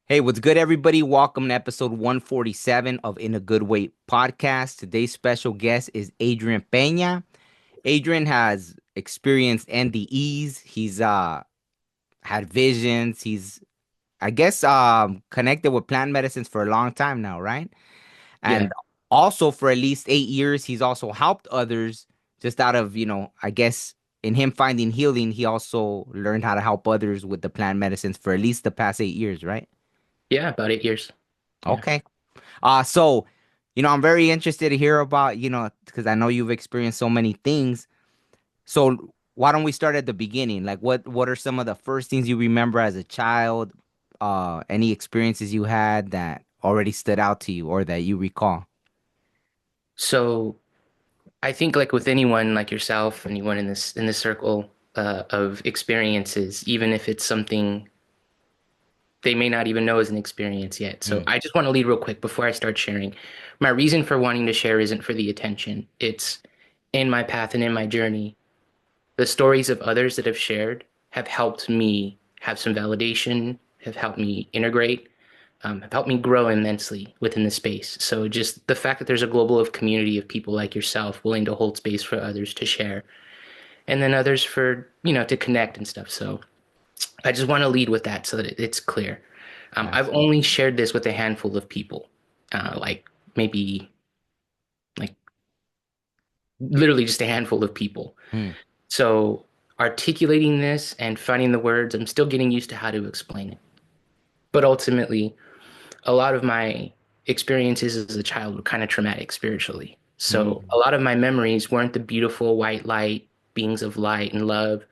Hey, what's good, everybody? Welcome to episode 147 of In a Good Way podcast. Today's special guest is Adrian Peña. Adrian has experienced NDEs. He's had visions. He's connected with plant medicines for a long time now, right? Yeah. And also for at least 8 years, he's also helped others just out of, in him finding healing, he also learned how to help others with the plant medicines for at least the past 8 years, right? Yeah, about 8 years. Yeah. Okay. So, I'm very interested to hear about, because I know you've experienced so many things. So why don't we start at the beginning? Like what are some of the first things you remember as a child? Any experiences you had that already stood out to you or that you recall? So I think like with anyone like yourself, anyone in this circle of experiences, even if it's something they may not even know is an experience yet. So Mm, I just want to lead real quick before I start sharing. My reason for wanting to share isn't for the attention. It's in my path and in my journey. The stories of others that have shared have helped me have some validation, have helped me integrate, have helped me grow immensely within the space. So just the fact that there's a global of community of people like yourself willing to hold space for others to share, and then others for, to connect and stuff. So I just want to lead with that so that it's clear. I've absolutely. only shared this with a handful of people, like maybe like literally just a handful of people. Mm, So articulating this and finding the words, I'm still getting used to how to explain it. But ultimately, a lot of my experiences as a child were kind of traumatic spiritually. So a mm, lot of my memories weren't the beautiful white light, beings of light and love.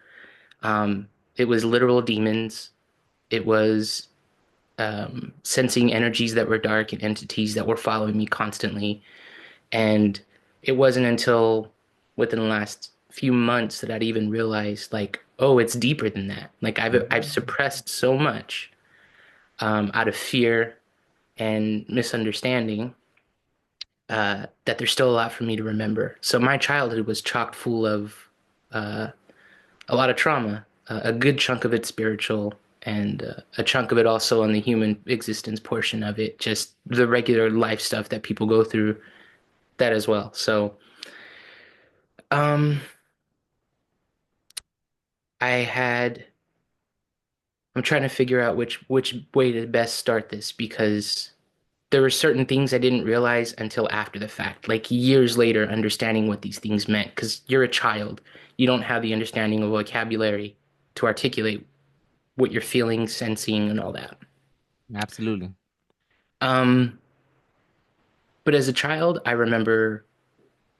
It was literal demons. It was sensing energies that were dark and entities that were following me constantly. And it wasn't until within the last few months that I'd even realized, like, oh, it's deeper than that. Like I've mm. suppressed so much out of fear and misunderstanding that there's still a lot for me to remember. So my childhood was chock full of uh, a lot of trauma, a good chunk of it spiritual, and a chunk of it also on the human existence portion of it, just the regular life stuff that people go through, that as well. So um, I had. I'm trying to figure out which way to best start this because there were certain things I didn't realize until after the fact, like years later, understanding what these things meant. Because you're a child, you don't have the understanding of vocabulary to articulate what you're feeling, sensing, and all that. Absolutely. Um, but as a child, I remember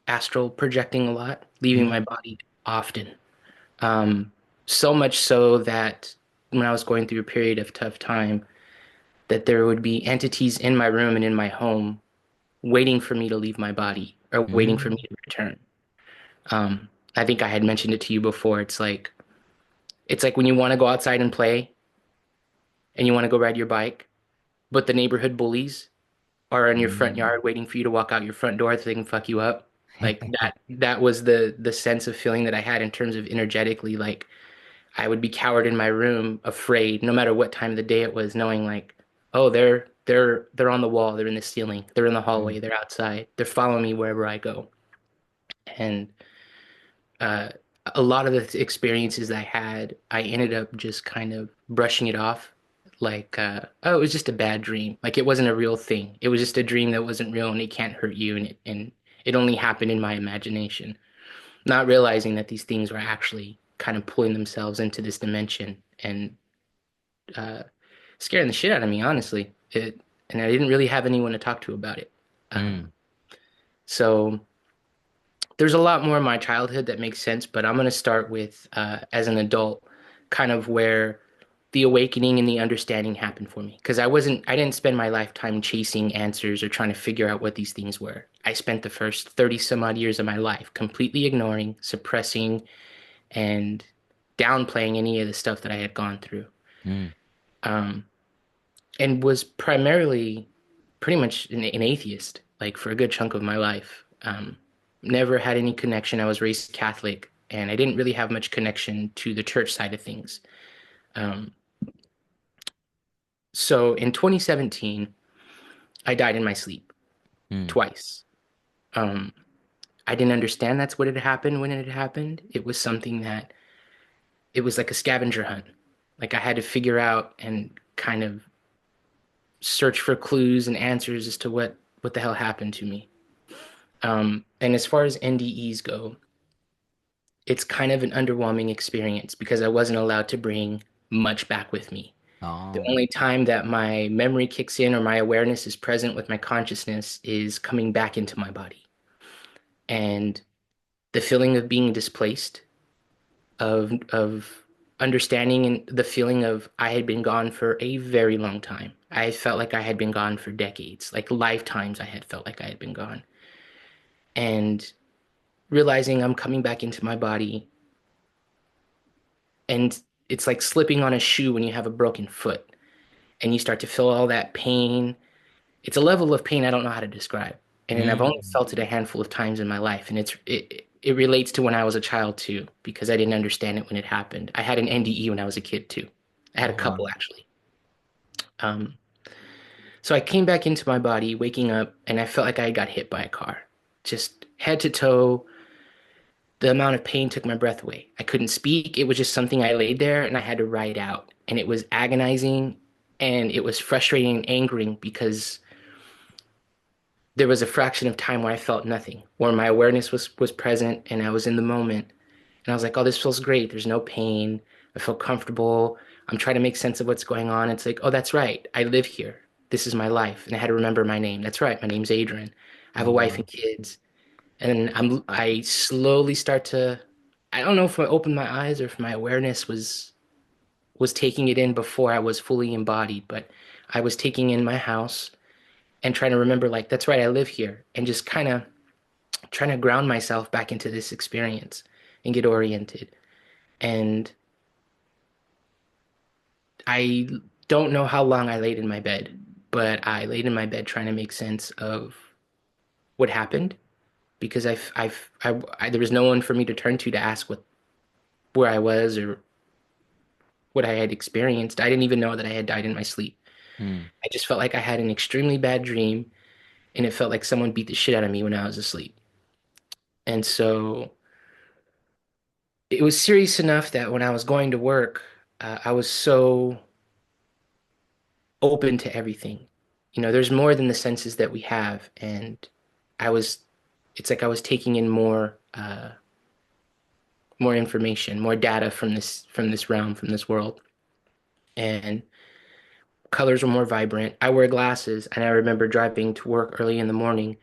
astral projecting a lot, leaving my Mm, body often. Um, so much so that when I was going through a period of tough time, that there would be entities in my room and in my home waiting for me to leave my body or waiting for me mm, to return. I think I had mentioned it to you before. It's like when you want to go outside and play and you want to go ride your bike, but the neighborhood bullies are in your front mm. yard waiting for you to walk out your front door so they can fuck you up. Like that was the sense of feeling that I had in terms of energetically, like I would be cowered in my room, afraid, no matter what time of the day it was, knowing like, oh, they're on the wall, they're in the ceiling, they're in the Mm, hallway, they're outside, they're following me wherever I go. And uh, a lot of the experiences I had, I ended up just kind of brushing it off, like, oh, it was just a bad dream. Like it wasn't a real thing. It was just a dream that wasn't real, and it can't hurt you, and it only happened in my imagination. Not realizing that these things were actually kind of pulling themselves into this dimension and uh, scaring the shit out of me, honestly. And I didn't really have anyone to talk to about it. Um, mm. so there's a lot more in my childhood that makes sense, but I'm going to start with as an adult, kind of where the awakening and the understanding happened for me. Because I didn't spend my lifetime chasing answers or trying to figure out what these things were. I spent the first 30 some odd years of my life completely ignoring, suppressing, and downplaying any of the stuff that I had gone through. Mm. Um, and was primarily pretty much an atheist, like for a good chunk of my life. Never had any connection. I was raised Catholic, and I didn't really have much connection to the church side of things. Um, So in 2017, I died in my sleep Mm. twice. Um, I didn't understand that's what had happened when it had happened. It was something that it was like a scavenger hunt. Like I had to figure out and kind of search for clues and answers as to what the hell happened to me. And as far as NDEs go, it's kind of an underwhelming experience because I wasn't allowed to bring much back with me. The Oh. only time that my memory kicks in or my awareness is present with my consciousness is coming back into my body. And the feeling of being displaced, of understanding and the feeling of I had been gone for a very long time. I felt like I had been gone for decades, like lifetimes I had felt like I had been gone. And realizing I'm coming back into my body and it's like slipping on a shoe when you have a broken foot and you start to feel all that pain. It's a level of pain I don't know how to describe. And I've only Mm. felt it a handful of times in my life. And it relates to when I was a child too, because I didn't understand it when it happened. I had an NDE when I was a kid too. I had a Oh, wow. couple actually. Um, so I came back into my body, waking up, and I felt like I got hit by a car. Just head to toe, the amount of pain took my breath away. I couldn't speak. It was just something I laid there and I had to write out. And it was agonizing and it was frustrating and angering because there was a fraction of time where I felt nothing, where my awareness was present and I was in the moment. And I was like, oh, this feels great. There's no pain. I feel comfortable. I'm trying to make sense of what's going on. It's like, oh, that's right. I live here. This is my life. And I had to remember my name. That's right. My name's Adrian. I have Oh, a wife wow. and kids. And I slowly start to, I don't know if I opened my eyes or if my awareness was taking it in before I was fully embodied, but I was taking in my house and trying to remember like that's right, I live here, and just kind of trying to ground myself back into this experience and get oriented. And I don't know how long I laid in my bed, but I laid in my bed trying to make sense of what happened because there was no one for me to turn to ask what where I was or what I had experienced. I didn't even know that I had died in my sleep. Mm. I just felt like I had an extremely bad dream and it felt like someone beat the shit out of me when I was asleep. And so it was serious enough that when I was going to work, I was so open to everything. You know, there's more than the senses that we have, and I was, it's like I was taking in more information, more data from this realm, from this world, and colors were more vibrant. I wear glasses, and I remember driving to work early in the morning,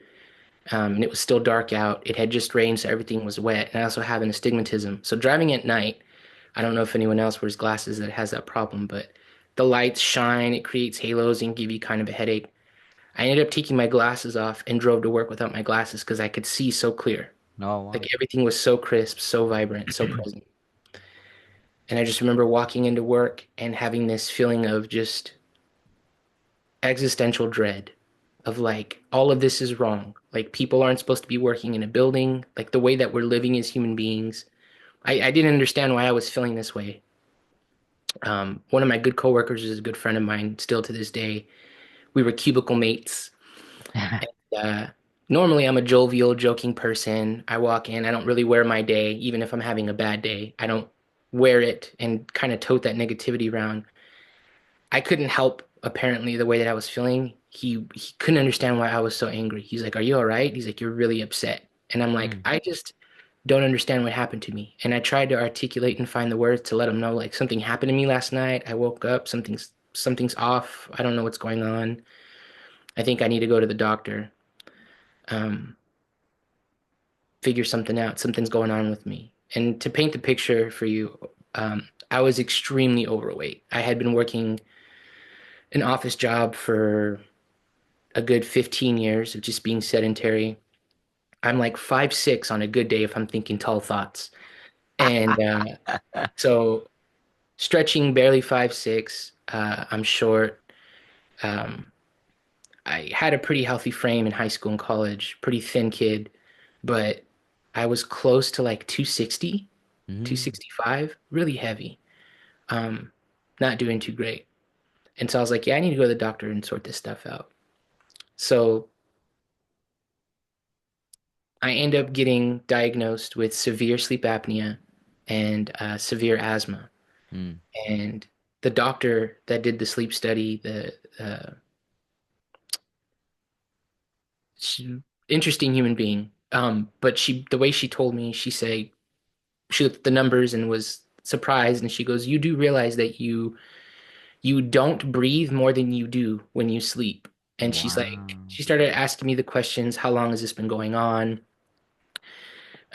and it was still dark out. It had just rained, so everything was wet, and I also have an astigmatism. So driving at night, I don't know if anyone else wears glasses that has that problem, but the lights shine, it creates halos and give you kind of a headache. I ended up taking my glasses off and drove to work without my glasses because I could see so clear. Oh, Like wow. everything was so crisp, so vibrant, so present. And I just remember walking into work and having this feeling of just existential dread of like, all of this is wrong. Like people aren't supposed to be working in a building, like the way that we're living as human beings. I didn't understand why I was feeling this way. One of my good coworkers is a good friend of mine still to this day. We were cubicle mates. Uh, Normally, I'm a jovial, joking person. I walk in, I don't really wear my day, even if I'm having a bad day. I don't wear it and kind of tote that negativity around. I couldn't help, apparently, the way that I was feeling. He couldn't understand why I was so angry. He's like, "Are you all right?" He's like, "You're really upset." And I'm like, Mm. "I just don't understand what happened to me." And I tried to articulate and find the words to let him know, like, something happened to me last night. I woke up, something's off. I don't know what's going on. I think I need to go to the doctor. Um, Figure something out. Something's going on with me. And to paint the picture for you, I was extremely overweight. I had been working an office job for a good 15 years of just being sedentary. I'm like 5'6" on a good day if I'm thinking tall thoughts. And so stretching barely 5'6". I'm short. Um, I had a pretty healthy frame in high school and college, pretty thin kid, but I was close to like 260, Mm. 265, really heavy. Um, Not doing too great. And so I was like, yeah, I need to go to the doctor and sort this stuff out. So I end up getting diagnosed with severe sleep apnea and severe asthma. Mm. And the doctor that did the sleep study, the interesting human being. But the way she told me, she looked at the numbers and was surprised, and she goes, "You do realize that you don't breathe more than you do when you sleep." And Wow. she started asking me the questions, "How long has this been going on?"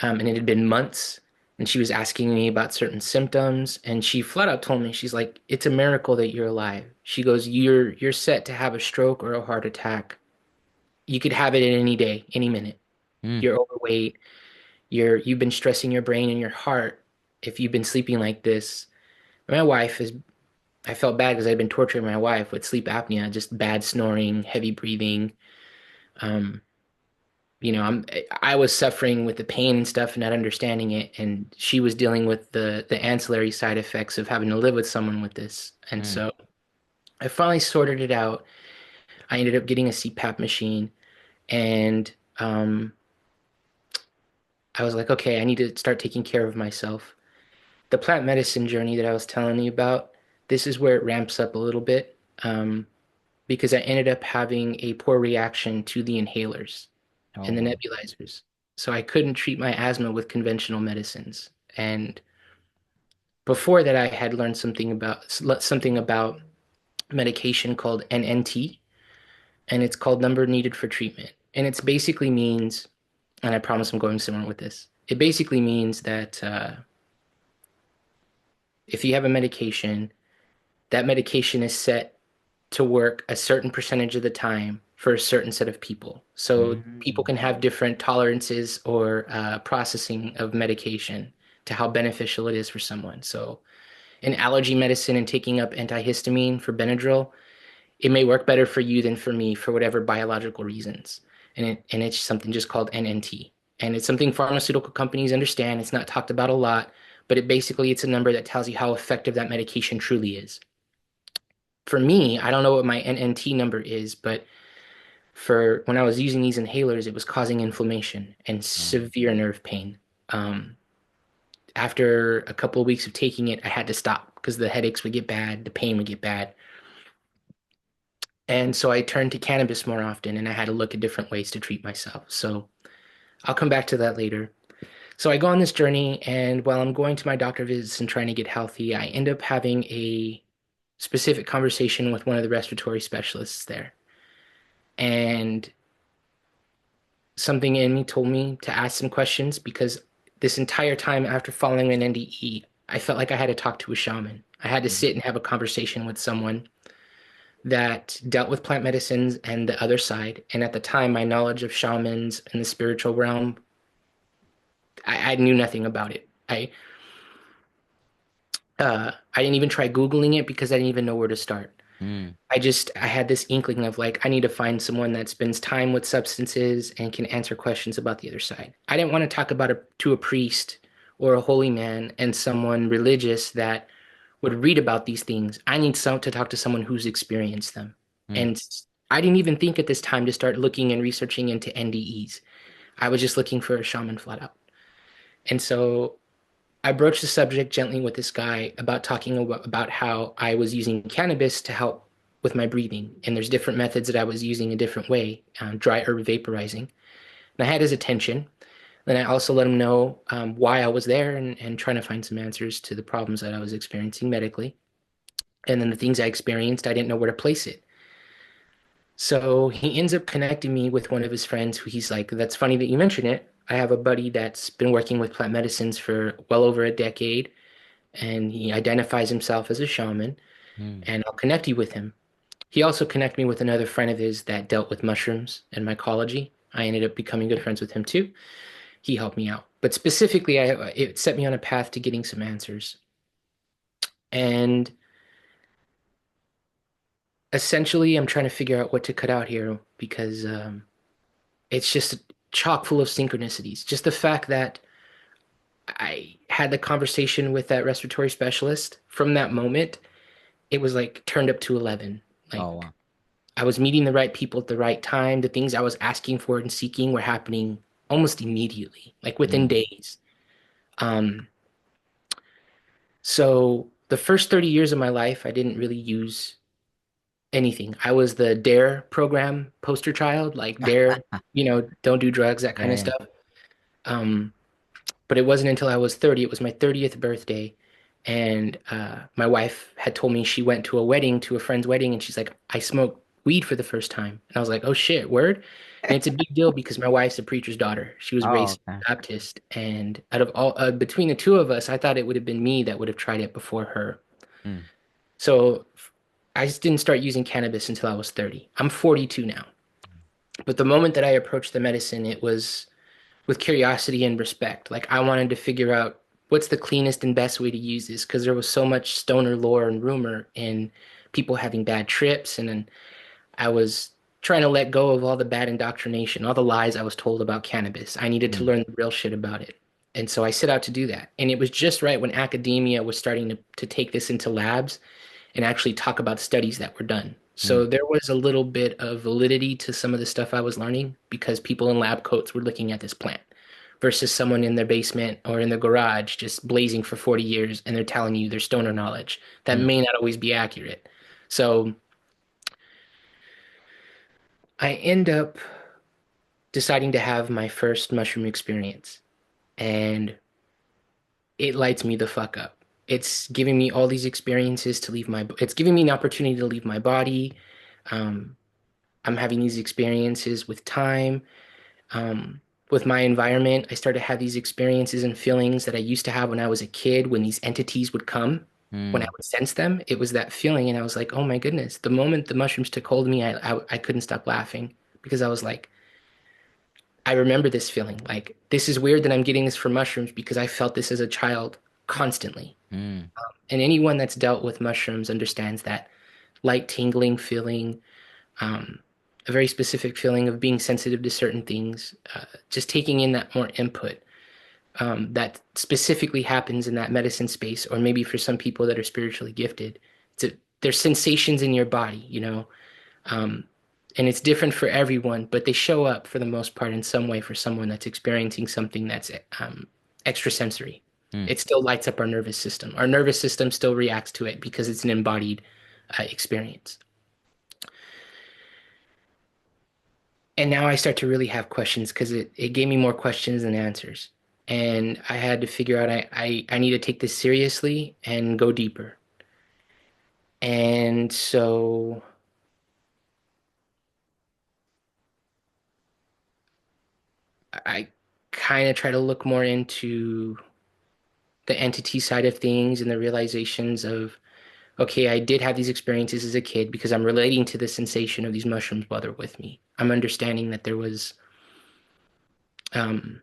And it had been months. And she was asking me about certain symptoms, and she flat out told me, she's like, "It's a miracle that you're alive." She goes, "You're set to have a stroke or a heart attack. You could have it at any day, any minute. Mm. You're overweight. You've been stressing your brain and your heart if you've been sleeping like this." My wife is I felt bad because I'd been torturing my wife with sleep apnea, just bad snoring, heavy breathing. Um, I was suffering with the pain and stuff and not understanding it, and she was dealing with the ancillary side effects of having to live with someone with this. And Mm. so I finally sorted it out. I ended up getting a CPAP machine, and I was like, okay, I need to start taking care of myself. The plant medicine journey that I was telling you about, this is where it ramps up a little bit, because I ended up having a poor reaction to the inhalers Oh and the wow. nebulizers. So I couldn't treat my asthma with conventional medicines. And before that, I had learned something about medication called NNT, and it's called number needed for treatment. And it's basically means, and I promise I'm going somewhere with this. It basically means that if you have a medication, that medication is set to work a certain percentage of the time for a certain set of people. So people Mm. can have different tolerances or processing of medication to how beneficial it is for someone. So in allergy medicine and taking up antihistamine for Benadryl, it may work better for you than for me for whatever biological reasons. And it's something just called NNT. And it's something pharmaceutical companies understand. It's not talked about a lot, but it's a number that tells you how effective that medication truly is. For me, I don't know what my NNT number is, but for when I was using these inhalers, it was causing inflammation and Oh. severe nerve pain. Um, After a couple of weeks of taking it, I had to stop because the headaches would get bad, the pain would get bad. And so I turned to cannabis more often, and I had to look at different ways to treat myself. So I'll come back to that later. So I go on this journey, and while I'm going to my doctor visits and trying to get healthy, I end up having a specific conversation with one of the respiratory specialists there. And something in me told me to ask some questions because this entire time after following an NDE, I felt like I had to talk to a shaman. I had to Mm. sit and have a conversation with someone that dealt with plant medicines and the other side. And at the time, my knowledge of shamans and the spiritual realm, I knew nothing about it. I didn't even try Googling it because I didn't even know where to start. Mm. I had this inkling of like, I need to find someone that spends time with substances and can answer questions about the other side. I didn't want to talk about it to a priest or a holy man and someone religious that would read about these things. I need to talk to someone who's experienced them. Mm. And I didn't even think at this time to start looking and researching into NDEs. I was just looking for a shaman flat out. And so I broached the subject gently with this guy about talking about how I was using cannabis to help with my breathing. And there's different methods that I was using a different way, dry herb vaporizing. And I had his attention. Then I also let him know why I was there and trying to find some answers to the problems that I was experiencing medically. And then the things I experienced, I didn't know where to place it. So he ends up connecting me with one of his friends who he's like, "That's funny that you mention it. I have a buddy that's been working with plant medicines for well over a decade, and he identifies himself as a shaman, Mm. and I'll connect you with him." He also connected me with another friend of his that dealt with mushrooms and mycology. I ended up becoming good friends with him too. He helped me out. But specifically, it set me on a path to getting some answers. And essentially, I'm trying to figure out what to cut out here because it's just chock full of synchronicities. Just the fact that I had the conversation with that respiratory specialist from that moment, it was like turned up to 11. Oh, Like wow. I was meeting the right people at the right time. The things I was asking for and seeking were happening almost immediately, like within Mm, days. Um, so the first 30 years of my life, I didn't really use anything. I was the DARE program poster child, like DARE, don't do drugs, that kind yeah, of yeah. stuff. Um, but it wasn't until I was 30, it was my 30th birthday. And my wife had told me she went to a wedding, to a friend's wedding, and she's like, I smoked weed for the first time. And I was like, oh shit, word? And it's a big deal because my wife's a preacher's daughter. She was Oh, raised okay. Baptist. And out of all, between the two of us, I thought it would have been me that would have tried it before her. Mm, So I just didn't start using cannabis until I was 30. I'm 42 now. But the moment that I approached the medicine, it was with curiosity and respect. Like I wanted to figure out what's the cleanest and best way to use this because there was so much stoner lore and rumor and people having bad trips. And then I was trying to let go of all the bad indoctrination, all the lies I was told about cannabis. I needed to mm, learn the real shit about it. And so I set out to do that. And it was just right when academia was starting to take this into labs and actually talk about studies that were done. mm, So there was a little bit of validity to some of the stuff I was learning because people in lab coats were looking at this plant versus someone in their basement or in their garage just blazing for 40 years and they're telling you their stoner knowledge. That mm, may not always be accurate. So I end up deciding to have my first mushroom experience and it lights me the fuck up. It's giving me all these experiences to leave it's giving me an opportunity to leave my body. Um, I'm having these experiences with time, um, with my environment. I started to have these experiences and feelings that I used to have when I was a kid, when these entities would come, when I mm, would sense them. It was that feeling, and I was like, oh my goodness. The moment the mushrooms took hold of me, I couldn't stop laughing because I was like, I remember this feeling. Like, this is weird that I'm getting this from mushrooms because I felt this as a child constantly. mm, And anyone that's dealt with mushrooms understands that light tingling feeling, um, a very specific feeling of being sensitive to certain things, just taking in that more input that specifically happens in that medicine space, or maybe for some people that are spiritually gifted. There's sensations in your body, um, and it's different for everyone, but they show up for the most part in some way for someone that's experiencing something that's extrasensory. mm, It still lights up our nervous system. Our nervous system still reacts to it because it's an embodied experience. And now I start to really have questions because it gave me more questions than answers. And I had to figure out I need to take this seriously and go deeper. And so I kind of try to look more into the entity side of things and the realizations of, okay, I did have these experiences as a kid because I'm relating to the sensation of these mushrooms while they're with me. I'm understanding that um,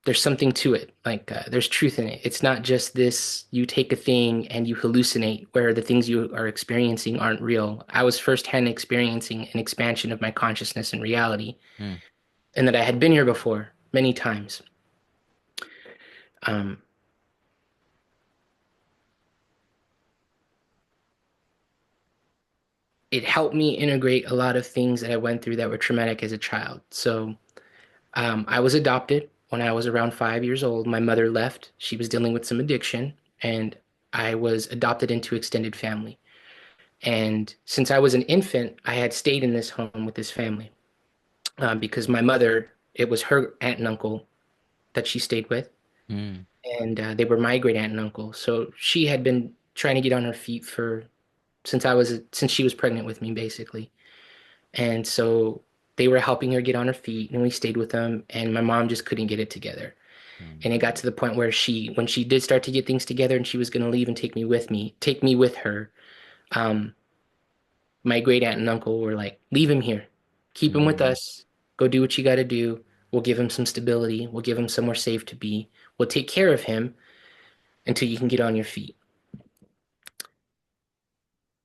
there's something to it. Like there's truth in it. It's not just this, you take a thing and you hallucinate where the things you are experiencing aren't real. I was firsthand experiencing an expansion of my consciousness and reality, mm, and that I had been here before many times. Um, it helped me integrate a lot of things that I went through that were traumatic as a child. So I was adopted when I was around 5 years old. My mother left. She was dealing with some addiction, and I was adopted into extended family. And since I was an infant, I had stayed in this home with this family because my mother, it was her aunt and uncle that she stayed with, mm, and they were my great aunt and uncle. So she had been trying to get on her feet for since she was pregnant with me, basically. And so they were helping her get on her feet, and we stayed with them. And my mom just couldn't get it together. mm, And it got to the point where when she did start to get things together, and she was going to leave and take me with her. Um, my great aunt and uncle were like, leave him here, keep him with mm, us, go do what you got to do. We'll give him some stability. We'll give him somewhere safe to be. We'll take care of him until you can get on your feet.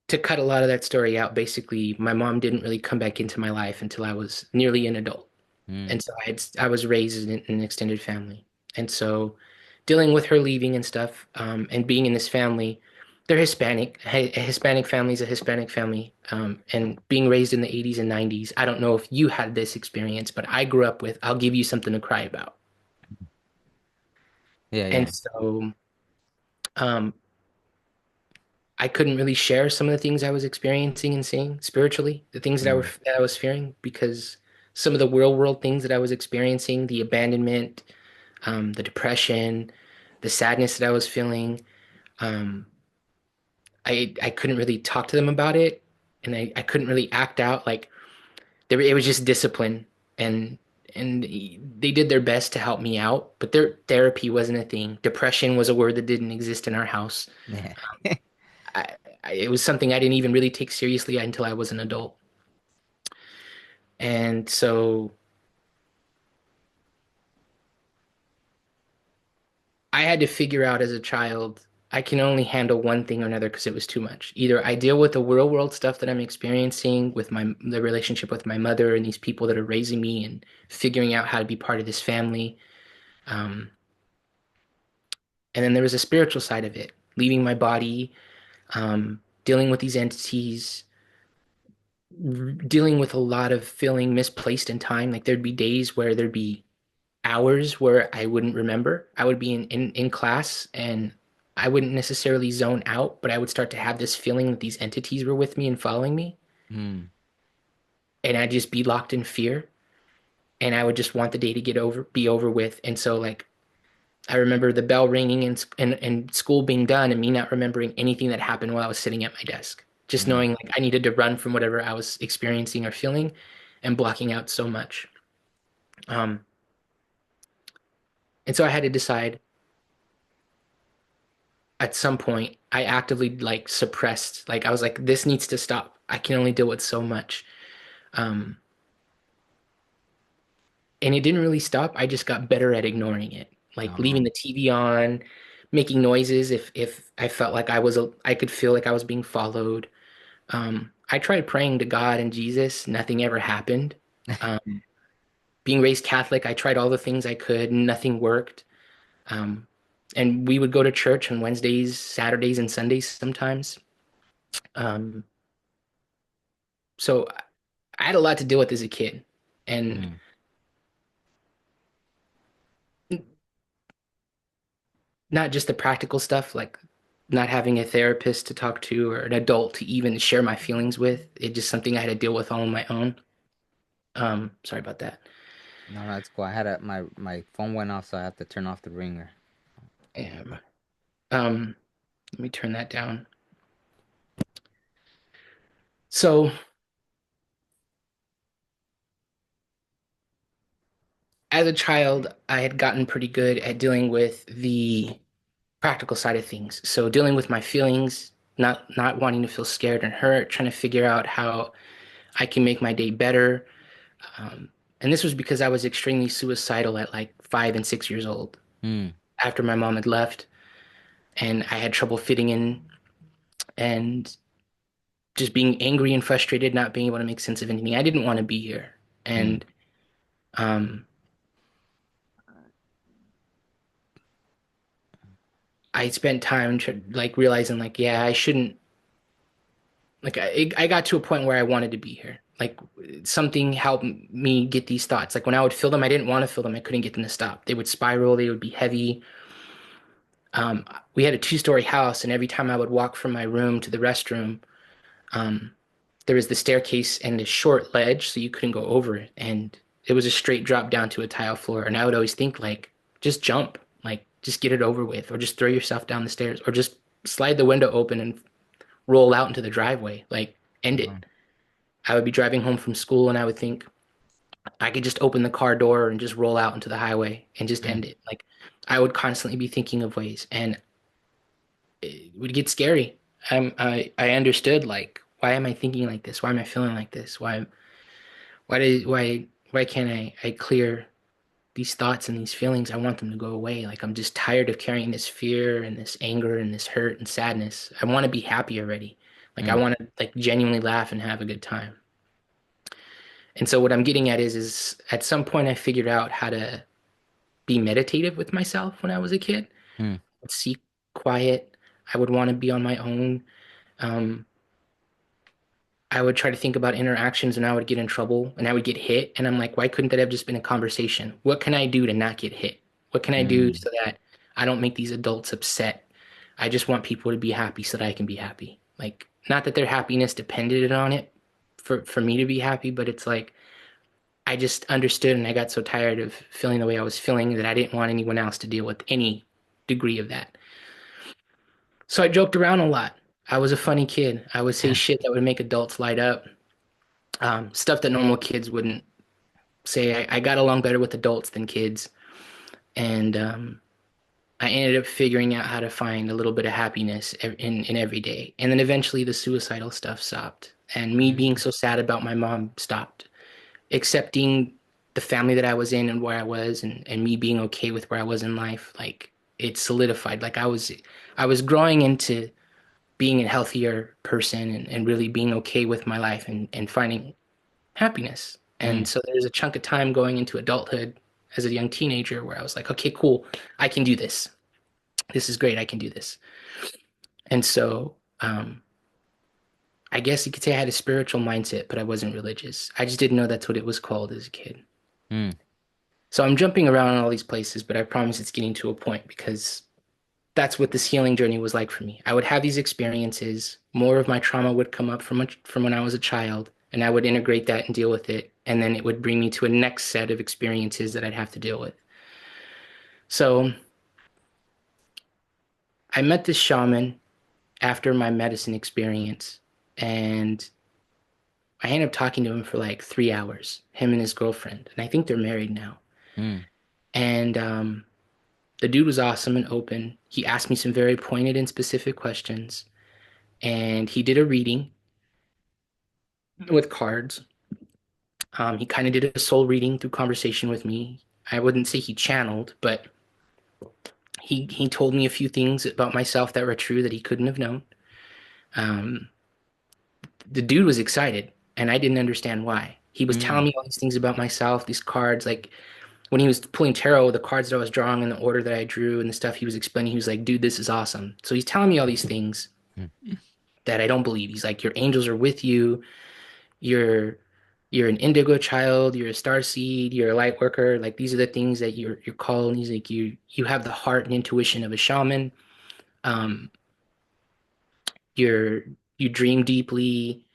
To cut a lot of that story out, basically, my mom didn't really come back into my life until I was nearly an adult. mm, And so I was raised in an extended family. And so dealing with her leaving and stuff, and being in this family, They're Hispanic. A Hispanic family is a Hispanic family. And being raised in the 80s and 90s, I don't know if you had this experience, but I grew up with, I'll give you something to cry about. Yeah, And yeah. so um, I couldn't really share some of the things I was experiencing and seeing spiritually, the things that Mm, that I was fearing, because some of the real world things that I was experiencing, the abandonment, the depression, the sadness that I was feeling, um, I couldn't really talk to them about it, and I couldn't really act out like it was just discipline, and and they did their best to help me out, but their therapy wasn't a thing. Depression was a word that didn't exist in our house. yeah. It was something I didn't even really take seriously until I was an adult. And so I had to figure out as a child, I can only handle one thing or another because it was too much. Either I deal with the real world stuff that I'm experiencing with the relationship with my mother and these people that are raising me and figuring out how to be part of this family. Um, and then there was a spiritual side of it, leaving my body, dealing with these entities, dealing with a lot of feeling misplaced in time. Like there'd be days where there'd be hours where I wouldn't remember. I would be in class and I wouldn't necessarily zone out, but I would start to have this feeling that these entities were with me and following me. Mm, And I'd just be locked in fear. And I would just want the day to be over with. And so like I remember the bell ringing and school being done and me not remembering anything that happened while I was sitting at my desk. Just mm, knowing like I needed to run from whatever I was experiencing or feeling and blocking out so much. Um, and so I had to decide at some point I actively like suppressed, like I was like, this needs to stop. I can only deal with so much. Um, and it didn't really stop. I just got better at ignoring it, like leaving oh, the TV on, making noises if I felt like I could feel like I was being followed. I tried praying to God and Jesus, nothing ever happened. Um, being raised Catholic, I tried all the things I could, nothing worked. Um, and we would go to church on Wednesdays, Saturdays, and Sundays sometimes. Um, so I had a lot to deal with as a kid, and mm, not just the practical stuff, like not having a therapist to talk to or an adult to even share my feelings with. It's just something I had to deal with all on my own. Sorry about that. no, that's cool. I had my phone went off, so I have to turn off the ringer. And, let me turn that down. So as a child, I had gotten pretty good at dealing with the practical side of things. So dealing with my feelings, not wanting to feel scared and hurt, trying to figure out how I can make my day better. And this was because I was extremely suicidal at like 5 and 6 years old Mm, after my mom had left, and I had trouble fitting in and just being angry and frustrated, not being able to make sense of anything. I didn't want to be here. mm, And um, I spent time like realizing like, yeah, I shouldn't like I got to a point where I wanted to be here. Like something helped me get these thoughts. Like when I would feel them, I didn't want to feel them. I couldn't get them to stop. They would spiral. They would be heavy. We had a two-story house, and every time I would walk from my room to the restroom, um, there was the staircase and a short ledge, so you couldn't go over it. And it was a straight drop down to a tile floor. And I would always think like, just jump, like just get it over with, or just throw yourself down the stairs, or just slide the window open and roll out into the driveway, like end oh, it. I would be driving home from school, and I would think I could just open the car door and just roll out into the highway and just mm, end it. Like I would constantly be thinking of ways, and it would get scary. I understood like why am I thinking like this? Why am I feeling like this? Why can't I clear these thoughts and these feelings? I want them to go away. Like I'm just tired of carrying this fear and this anger and this hurt and sadness. I want to be happy already. Like I mm, want to like genuinely laugh and have a good time. And so what I'm getting at is at some point I figured out how to be meditative with myself when I was a kid. mm, Seek quiet, I would want to be on my own. Um, I would try to think about interactions and I would get in trouble and I would get hit. And I'm like, why couldn't that have just been a conversation? What can I do to not get hit? What can I do Mm. so that I don't make these adults upset? I just want people to be happy so that I can be happy. Like, not that their happiness depended on it for me to be happy, but it's like I just understood and I got so tired of feeling the way I was feeling that I didn't want anyone else to deal with any degree of that. So I joked around a lot. I was a funny kid. I would say shit that would make adults light up, stuff that normal kids wouldn't say. I got along better with adults than kids, and I ended up figuring out how to find a little bit of happiness in every day. And then eventually the suicidal stuff stopped, and me being Mm. so sad about my mom stopped. Accepting the family that I was in and where I was, and me being okay with where I was in life, like it solidified. Like I was growing into being a healthier person and really being okay with my life and finding happiness. Mm. And so there's a chunk of time going into adulthood as a young teenager where I was like, okay, cool, I can do this. This is great. I can do this. And so I guess you could say I had a spiritual mindset, but I wasn't religious. I just didn't know that's what it was called as a kid. Mm. So I'm jumping around in all these places, but I promise it's getting to a point because that's what this healing journey was like for me. I would have these experiences. More of my trauma would come up from when I was a child, and I would integrate that and deal with it. And then it would bring me to a next set of experiences that I'd have to deal with. So I met this shaman after my medicine experience, and I ended up talking to him for like 3 hours, him and his girlfriend. And I think they're married now. Mm. And the dude was awesome and open. He asked me some very pointed and specific questions, and he did a reading with cards. He kind of did a soul reading through conversation with me. I wouldn't say he channeled, but he told me a few things about myself that were true that he couldn't have known. Um, the dude was excited, and I didn't understand why. He was telling Mm. me all these things about myself, these cards, like when he was pulling tarot, the cards that I was drawing in the order that I drew and the stuff he was explaining, he was like, dude, this is awesome. So he's telling me all these things Mm. that I don't believe. He's like, your angels are with you. You're you're an indigo child, you're a star seed, you're a light worker. Like these are the things that you're called. And he's like, you have the heart and intuition of a shaman. Um, you're you dream deeply.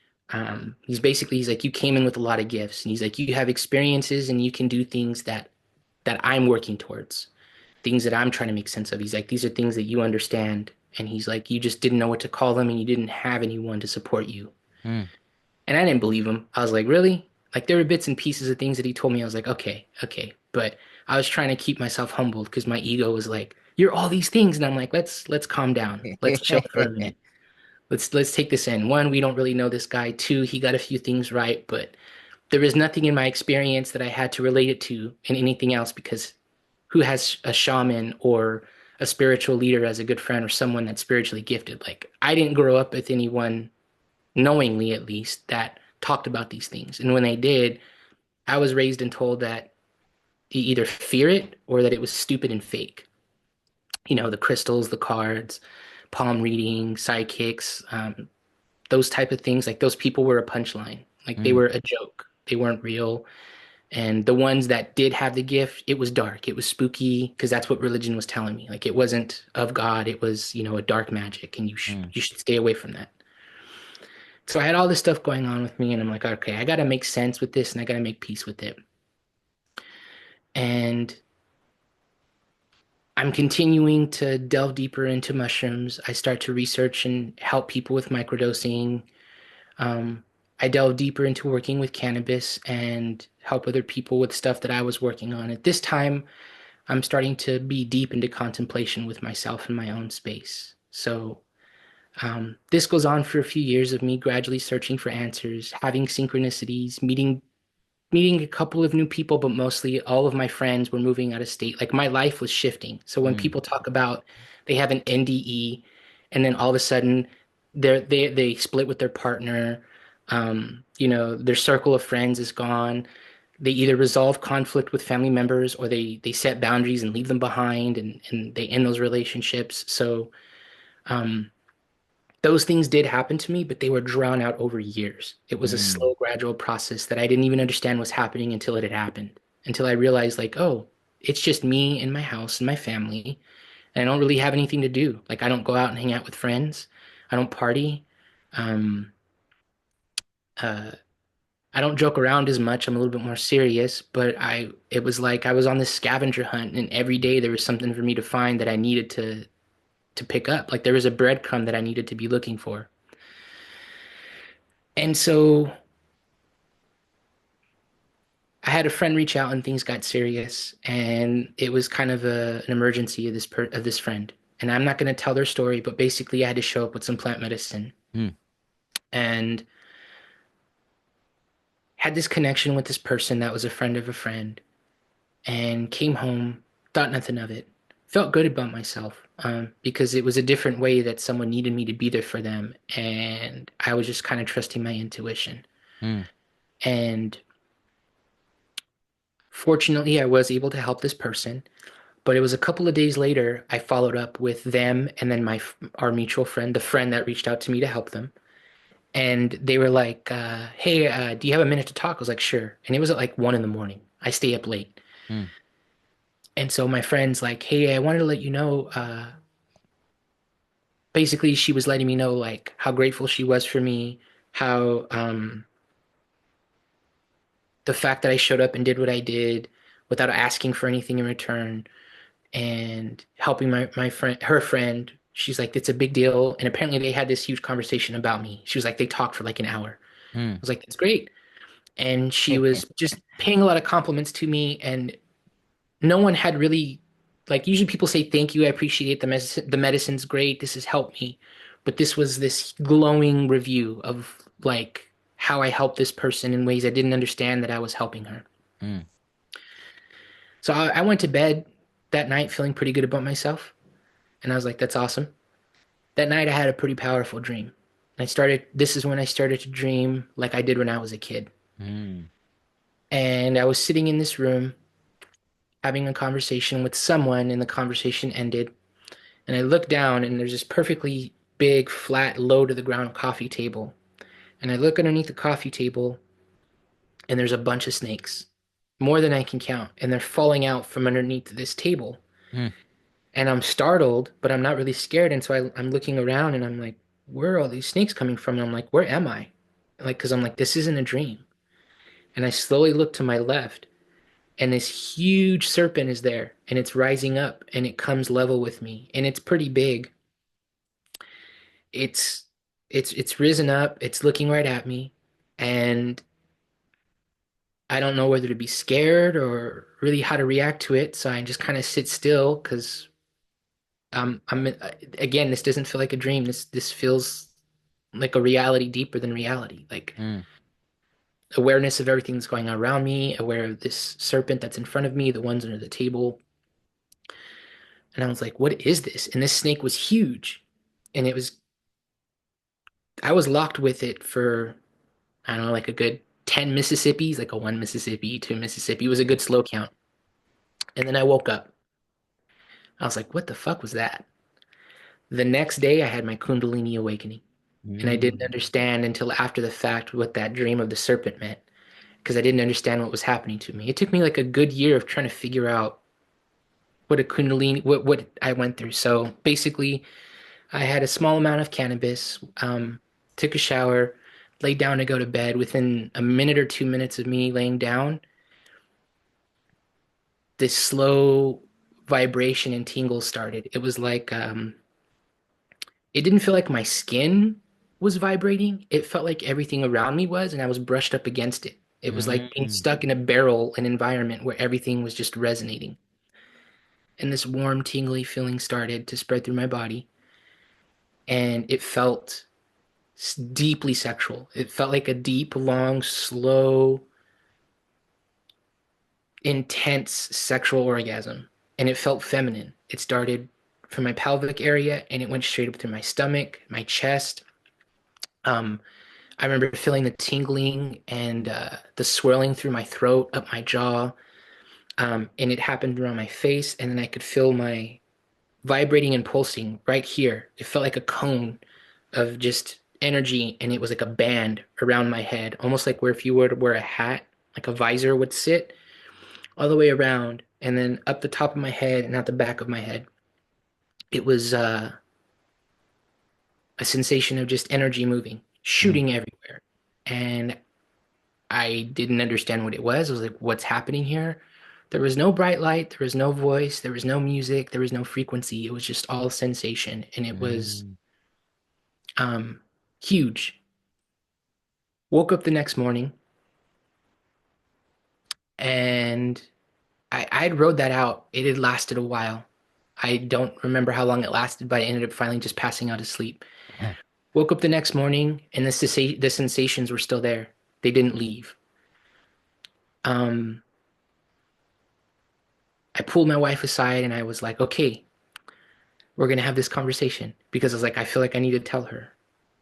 He's like, you came in with a lot of gifts. And he's like, you have experiences and you can do things that I'm working towards, things that I'm trying to make sense of. He's like, these are things that you understand. And he's like, you just didn't know what to call them and you didn't have anyone to support you. Mm. And I didn't believe him. I was like, really? Like there were bits and pieces of things that he told me. I was like, okay, okay. But I was trying to keep myself humbled because my ego was like, you're all these things. And I'm like, let's calm down. Let's chill for a minute. Let's take this in. One, we don't really know this guy. Two, he got a few things right, but there was nothing in my experience that I had to relate it to in anything else because who has a shaman or a spiritual leader as a good friend or someone that's spiritually gifted? Like I didn't grow up with anyone knowingly at least, that talked about these things. And when they did, I was raised and told that you either fear it or that it was stupid and fake. You know, the crystals, the cards, palm reading, psychics, those type of things. Like those people were a punchline. Like they Mm. were a joke. They weren't real. And the ones that did have the gift, it was dark. It was spooky because that's what religion was telling me. Like it wasn't of God. It was, a dark magic, and Mm. you should stay away from that. So I had all this stuff going on with me, and I'm like, okay, I got to make sense with this and I got to make peace with it. And I'm continuing to delve deeper into mushrooms. I start to research and help people with microdosing. Um, I delve deeper into working with cannabis and help other people with stuff that I was working on. At this time, I'm starting to be deep into contemplation with myself in my own space. So this goes on for a few years of me gradually searching for answers, having synchronicities, meeting a couple of new people, but mostly all of my friends were moving out of state. Like my life was shifting. So when Mm. people talk about they have an NDE and then all of a sudden they split with their partner, their circle of friends is gone. They either resolve conflict with family members or they set boundaries and leave them behind and they end those relationships. So Um, those things did happen to me, but they were drawn out over years. It was a Mm. slow, gradual process that I didn't even understand was happening until it had happened. Until I realized, like, oh, it's just me and my house and my family, and I don't really have anything to do. Like, I don't go out and hang out with friends. I don't party. Um, uh, I don't joke around as much. I'm a little bit more serious, but it was like I was on this scavenger hunt, and every day there was something for me to find that I needed to pick up. Like there was a breadcrumb that I needed to be looking for. And so I had a friend reach out and things got serious, and it was kind of an emergency of this friend. And I'm not going to tell their story, but basically I had to show up with some plant medicine Mm. and had this connection with this person that was a friend of a friend, and came home, thought nothing of it. Felt good about myself because it was a different way that someone needed me to be there for them. And I was just kind of trusting my intuition. Mm. And fortunately, I was able to help this person. But it was a couple of days later, I followed up with them and then our mutual friend, the friend that reached out to me to help them. And they were like, "Hey, do you have a minute to talk?" I was like, "Sure." And it was at like 1 in the morning. I stay up late. Mm. And so my friend's like, "Hey, I wanted to let you know, basically she was letting me know like how grateful she was for me, how the fact that I showed up and did what I did without asking for anything in return and helping my friend, her friend. She's like, it's a big deal. And apparently they had this huge conversation about me. She was like, they talked for like an hour. I Mm. was like, that's great. And she was just paying a lot of compliments to me, and no one had really, like, usually people say thank you, I appreciate the medicine's great, this has helped me, but this was this glowing review of like how I helped this person in ways I didn't understand that I was helping her. Mm. So I went to bed that night feeling pretty good about myself, and I was like, that's awesome. That night I had a pretty powerful dream. This is when I started to dream like I did when I was a kid. Mm. And I was sitting in this room having a conversation with someone, and the conversation ended. And I look down, and there's this perfectly big, flat, low to the ground coffee table. And I look underneath the coffee table, and there's a bunch of snakes, more than I can count. And they're falling out from underneath this table. Mm. And I'm startled, but I'm not really scared. And so I'm looking around, and I'm like, where are all these snakes coming from? And I'm like, where am I? Like, because I'm like, this isn't a dream. And I slowly look to my left, and this huge serpent is there, and it's rising up, and it comes level with me, and it's pretty big. It's it's risen up, it's looking right at me, and I don't know whether to be scared or really how to react to it. So I just kind of sit still because I'm again, this doesn't feel like a dream. This feels like a reality deeper than reality. Like Mm. awareness of everything that's going on around me, aware of this serpent that's in front of me, the ones under the table. And I was like, what is this? And this snake was huge. And I was locked with it for, I don't know, like a good 10 Mississippis, like a one Mississippi, two Mississippi. It was a good slow count. And then I woke up. I was like, what the fuck was that? The next day, I had my Kundalini awakening. And I didn't Mm. understand until after the fact what that dream of the serpent meant because I didn't understand what was happening to me. It took me like a good year of trying to figure out what a Kundalini, what I went through. So basically, I had a small amount of cannabis, took a shower, laid down to go to bed. Within a minute or 2 minutes of me laying down, this slow vibration and tingle started. It was like it didn't feel like my skin was vibrating. It felt like everything around me was, and I was brushed up against it. It was like being Mm. stuck in a barrel, an environment where everything was just resonating. And this warm, tingly feeling started to spread through my body, and it felt deeply sexual. It felt like a deep, long, slow, intense sexual orgasm, and it felt feminine. It started from my pelvic area, and it went straight up through my stomach, my chest. Um, I remember feeling the tingling and the swirling through my throat, up my jaw, and it happened around my face, and then I could feel vibrating and pulsing right here. It felt like a cone of just energy, and it was like a band around my head, almost like where if you were to wear a hat, like a visor would sit all the way around, and then up the top of my head and out the back of my head. It was a sensation of just energy moving, Mm. shooting everywhere. And I didn't understand what it was. I was like, what's happening here? There was no bright light, there was no voice, there was no music, there was no frequency. It was just all sensation. And it was Mm. um, huge. Woke up the next morning and I had rode that out. It had lasted a while. I don't remember how long it lasted, but I ended up finally just passing out of sleep. Woke up the next morning and the sensations were still there. They didn't leave. Um, I pulled my wife aside and I was like, okay, we're going to have this conversation because I was like, I feel like I need to tell her.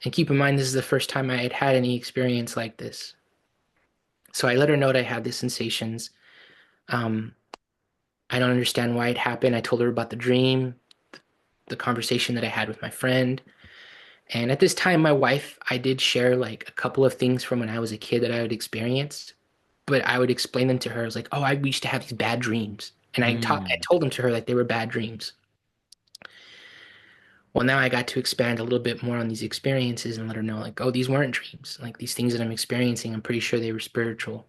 And keep in mind, this is the first time I had had any experience like this. So I let her know that I had these sensations. Um, I don't understand why it happened. I told her about the dream, the conversation that I had with my friend. And at this time, my wife, I did share like a couple of things from when I was a kid that I had experienced, but I would explain them to her. I was like, oh, I used to have these bad dreams. And I Mm. told them to her like they were bad dreams. Well, now I got to expand a little bit more on these experiences and let her know, like, oh, these weren't dreams. Like these things that I'm experiencing, I'm pretty sure they were spiritual.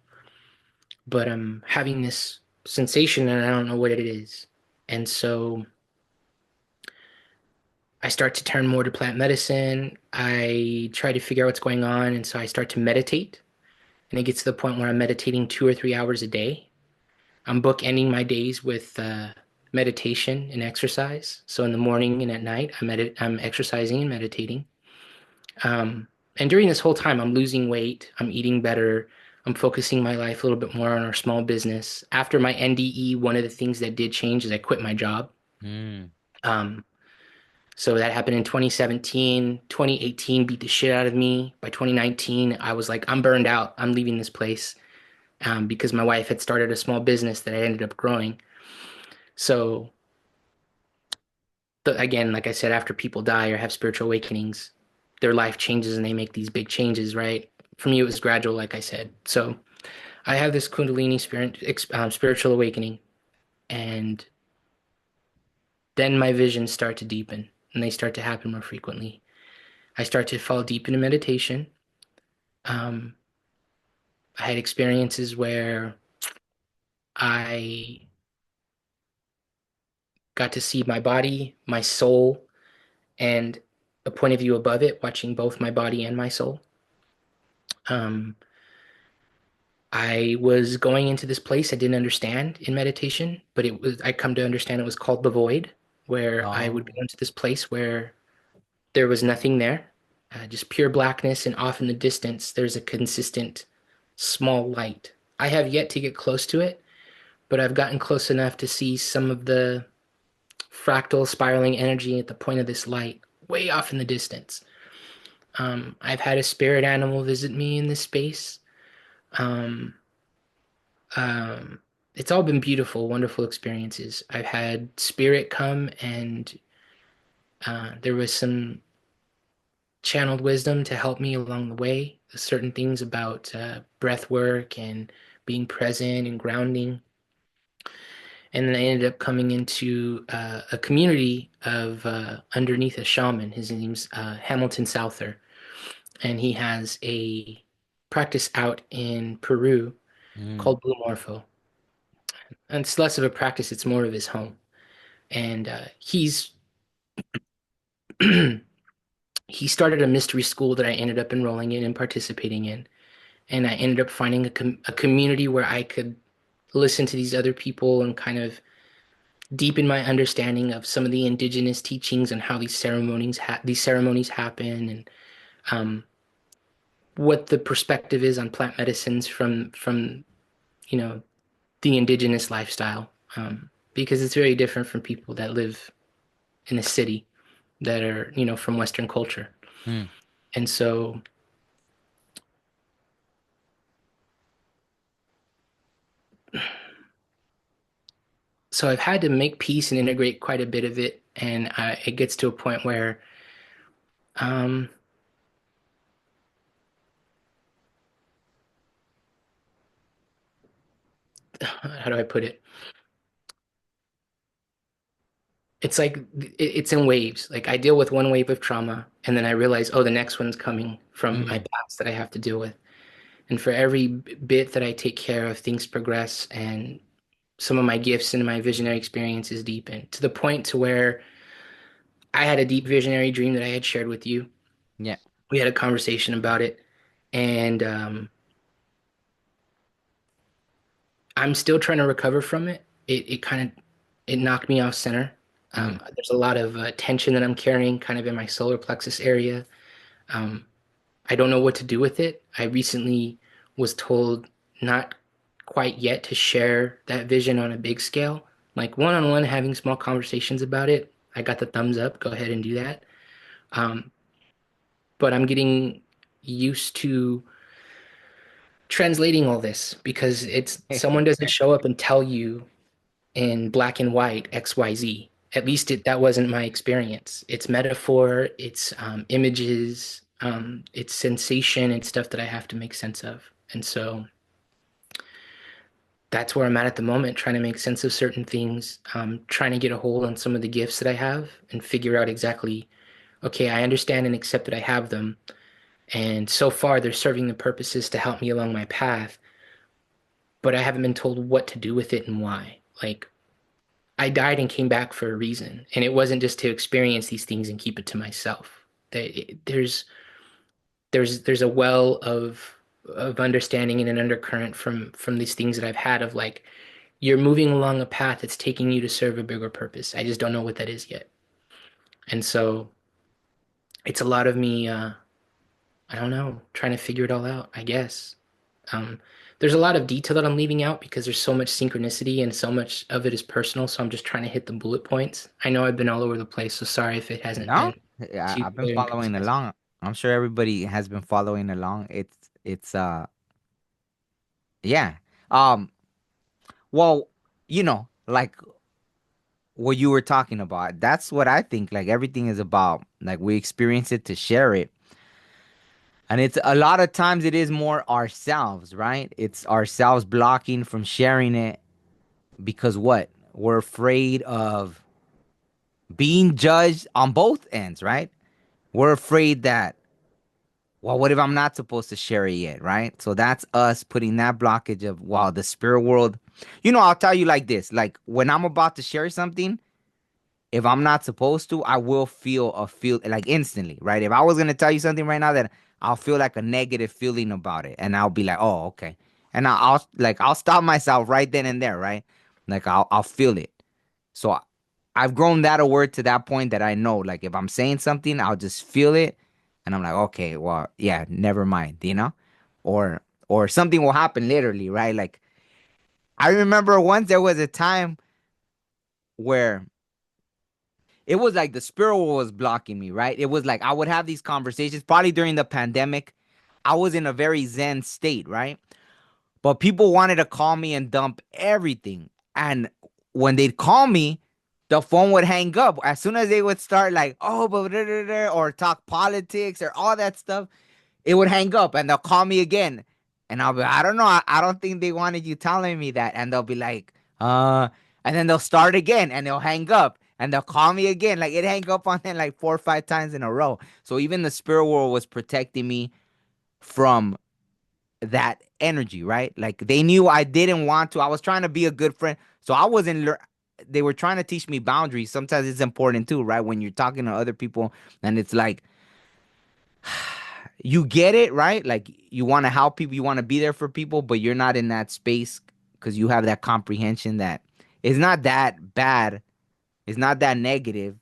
But I'm having this sensation and I don't know what it is. And so I start to turn more to plant medicine. I try to figure out what's going on. And so I start to meditate. And it gets to the point where I'm meditating 2 or 3 hours a day. I'm bookending my days with meditation and exercise. So in the morning and at night, I'm exercising and meditating. Um, and during this whole time, I'm losing weight, I'm eating better, I'm focusing my life a little bit more on our small business. After my NDE, one of the things that did change is I quit my job. Mm. Um, so that happened in 2017. 2018 beat the shit out of me. By 2019, I was like, I'm burned out. I'm leaving this place because my wife had started a small business that I ended up growing. So again, like I said, after people die or have spiritual awakenings, their life changes and they make these big changes, right? For me, it was gradual, like I said. So I have this Kundalini spiritual awakening, and then my visions start to deepen and they start to happen more frequently. I start to fall deep into meditation. Um, I had experiences where I got to see my body, my soul, and a point of view above it, watching both my body and my soul. Um, I was going into this place I didn't understand in meditation, but I come to understand it was called the void, where I would go Oh. into this place where there was nothing there, just pure blackness, and off in the distance, there's a consistent small light. I have yet to get close to it, but I've gotten close enough to see some of the fractal spiraling energy at the point of this light, way off in the distance. I've had a spirit animal visit me in this space. Um, Um, it's all been beautiful, wonderful experiences. I've had spirit come and there was some channeled wisdom to help me along the way. Certain things about breath work and being present and grounding. And then I ended up coming into a community of underneath a shaman. His name's Hamilton Souther, and he has a practice out in Peru Mm. called Blue Morpho. And it's less of a practice; it's more of his home. And he started a mystery school that I ended up enrolling in and participating in. And I ended up finding a community where I could listen to these other people and kind of deepen my understanding of some of the indigenous teachings and how these ceremonies happen, and um, what the perspective is on plant medicines from you know the indigenous lifestyle, because it's very different from people that live in a city that are from Western culture. Mm. And so I've had to make peace and integrate quite a bit of it and it gets to a point where um, how do I put it? It's like it's in waves. Like I deal with one wave of trauma, and then I realize, oh, the next one's coming from my Mm, past that I have to deal with. And for every bit that I take care of, things progress, and some of my gifts and my visionary experiences deepen to the point to where I had a deep visionary dream that I had shared with you. yeah. We had a conversation about it, and I'm still trying to recover from it. It kind of it knocked me off center. Mm, There's a lot of tension that I'm carrying, kind of in my solar plexus area. Um, I don't know what to do with it. I recently was told not quite yet to share that vision on a big scale, like one on one, having small conversations about it. I got the thumbs up. Go ahead and do that. Um, but I'm getting used to translating all this because it's someone doesn't show up and tell you in black and white XYZ. At least that wasn't my experience. It's metaphor, it's images, it's sensation and stuff that I have to make sense of. And so that's where I'm at the moment, trying to make sense of certain things, trying to get a hold on some of the gifts that I have and figure out exactly, okay, I understand and accept that I have them. And so far, they're serving the purposes to help me along my path, but I haven't been told what to do with it and why. Like, I died and came back for a reason, and it wasn't just to experience these things and keep it to myself. There's a well of understanding and an undercurrent from these things that I've had of like you're moving along a path that's taking you to serve a bigger purpose. I just don't know what that is yet. And so it's a lot of me I don't know, trying to figure it all out, I guess. Um, there's a lot of detail that I'm leaving out because there's so much synchronicity and so much of it is personal. So I'm just trying to hit the bullet points. I know I've been all over the place, so sorry if it hasn't no, been too I've been clear and following concise. along. I'm sure everybody has been following along. It's yeah. Um, well, like what you were talking about. That's what I think like everything is about. Like we experience it to share it. And it's a lot of times it is more ourselves, right? It's ourselves blocking from sharing it because what? We're afraid of being judged on both ends, right? We're afraid that, well, what if I'm not supposed to share it yet, right? So that's us putting that blockage of, wow, the spirit world. I'll tell you like this, like when I'm about to share something, if I'm not supposed to, I will feel like instantly, right? If I was gonna tell you something right now that I'll feel like a negative feeling about it, and I'll be like, oh, okay, and I'll stop myself right then and there, right? Like I'll feel it. So I've grown that aware to that point that I know, like if I'm saying something, I'll just feel it, and I'm like, okay, well, yeah, never mind, or or something will happen literally, right? Like I remember once there was a time where it was like the spirit world was blocking me, right? It was like I would have these conversations, probably during the pandemic. I was in a very zen state, right? But people wanted to call me and dump everything. And when they'd call me, the phone would hang up. As soon as they would start like, oh, but da, da, da, or talk politics or all that stuff, it would hang up and they'll call me again. And I'll be, I don't know. I don't think they wanted you telling me that. And they'll be like, and then they'll start again and they'll hang up and they'll call me again. Like it hang up on them like 4 or 5 times in a row. So even the spirit world was protecting me from that energy, right? Like they knew I didn't want to. I was trying to be a good friend. So I wasn't, they were trying to teach me boundaries. Sometimes it's important too, right? When you're talking to other people and it's like, you get it, right? Like you want to help people, you want to be there for people, but you're not in that space because you have that comprehension that it's not that bad, it's not that negative.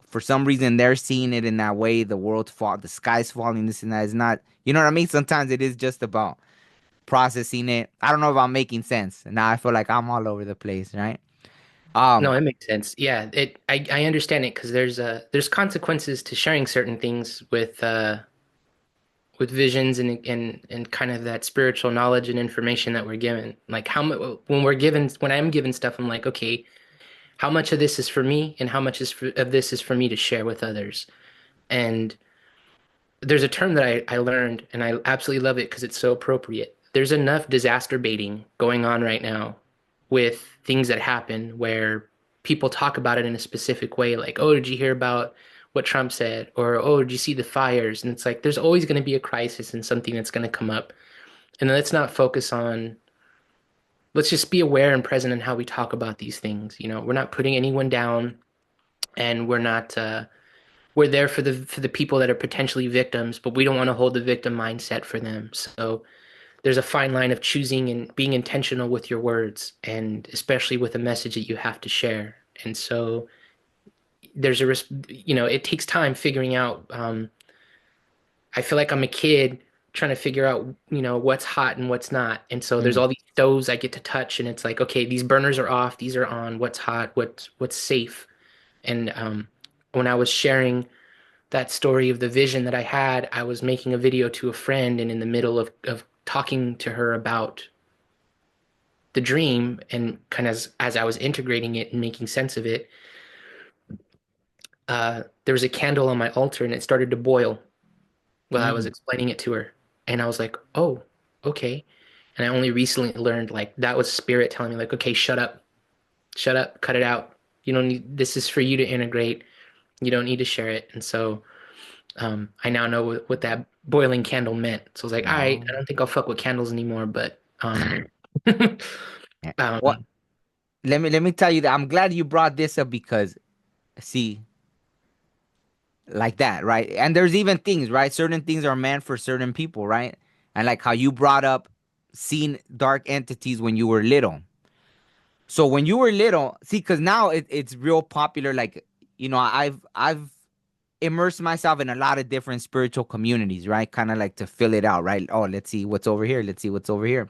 For some reason, they're seeing it in that way. The world's fall, the sky's falling, this and that. Is not, you know what I mean? Sometimes it is just about processing it. I don't know if I'm making sense. Now I feel like I'm all over the place, right? No, Um, it makes sense. Yeah, I understand it because there's consequences to sharing certain things with visions and kind of that spiritual knowledge and information that we're given. Like how much when I'm given stuff, I'm like, okay, How much of this is for me and how much of this is for me to share with others? And there's a term that I learned and I absolutely love it because it's so appropriate. There's enough disaster baiting going on right now with things that happen where people talk about it in a specific way, like, oh, did you hear about what Trump said? Or, oh, did you see the fires? And it's like, there's always going to be a crisis and something that's going to come up. And let's not focus on, let's just be aware and present in how we talk about these things. You know, we're not putting anyone down and we're there for the people that are potentially victims, but we don't want to hold the victim mindset for them. So there's a fine line of choosing and being intentional with your words, and especially with a message that you have to share. And so it takes time figuring out. I feel like I'm a kid trying to figure out, what's hot and what's not. And so there's Mm, all these stoves I get to touch, and it's like, okay, these burners are off, these are on. What's hot? What's safe? And when I was sharing that story of the vision that I had, I was making a video to a friend, and in the middle of talking to her about the dream and kind of as I was integrating it and making sense of it, there was a candle on my altar and it started to boil while I was mm. explaining it to her. And I was like, oh, okay. And I only recently learned like that was spirit telling me like, okay, shut up, cut it out. You don't need, this is for you to integrate. You don't need to share it. And so I now know what that boiling candle meant. So I was like, all right, I Oh. don't think I'll fuck with candles anymore, but Yeah. What? um, Let me tell you that I'm glad you brought this up because see, like that, right? And there's even things, right? Certain things are meant for certain people, right? And like how you brought up seeing dark entities when you were little. So when you were little, see, because now it's real popular. Like, I've immersed myself in a lot of different spiritual communities, right? Kind of like to fill it out, right? Oh, let's see what's over here. Let's see what's over here.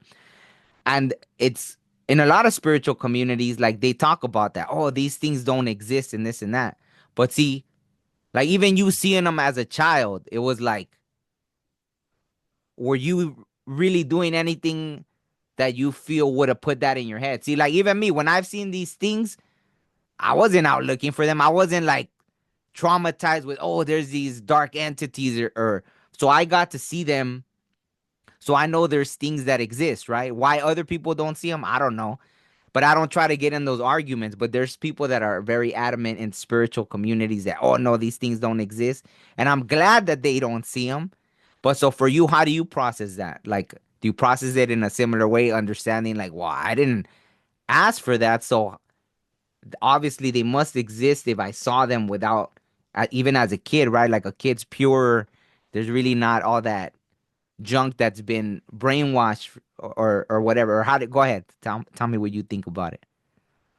And it's in a lot of spiritual communities, like they talk about that. Oh, these things don't exist and this and that. But see, like even you seeing them as a child, it was like, were you really doing anything that you feel would have put that in your head? See, like even me, when I've seen these things, I wasn't out looking for them. I wasn't like traumatized with, oh, there's these dark entities or so I got to see them. So I know there's things that exist, right? Why other people don't see them, I don't know. But I don't try to get in those arguments. But there's people that are very adamant in spiritual communities that, oh, no, these things don't exist. And I'm glad that they don't see them. But so for you, how do you process that? Like, do you process it in a similar way, understanding like, well, I didn't ask for that. So obviously they must exist if I saw them without, even as a kid, right? Like a kid's pure. There's really not all that junk that's been brainwashed or whatever. Or how to go ahead. Tell me what you think about it.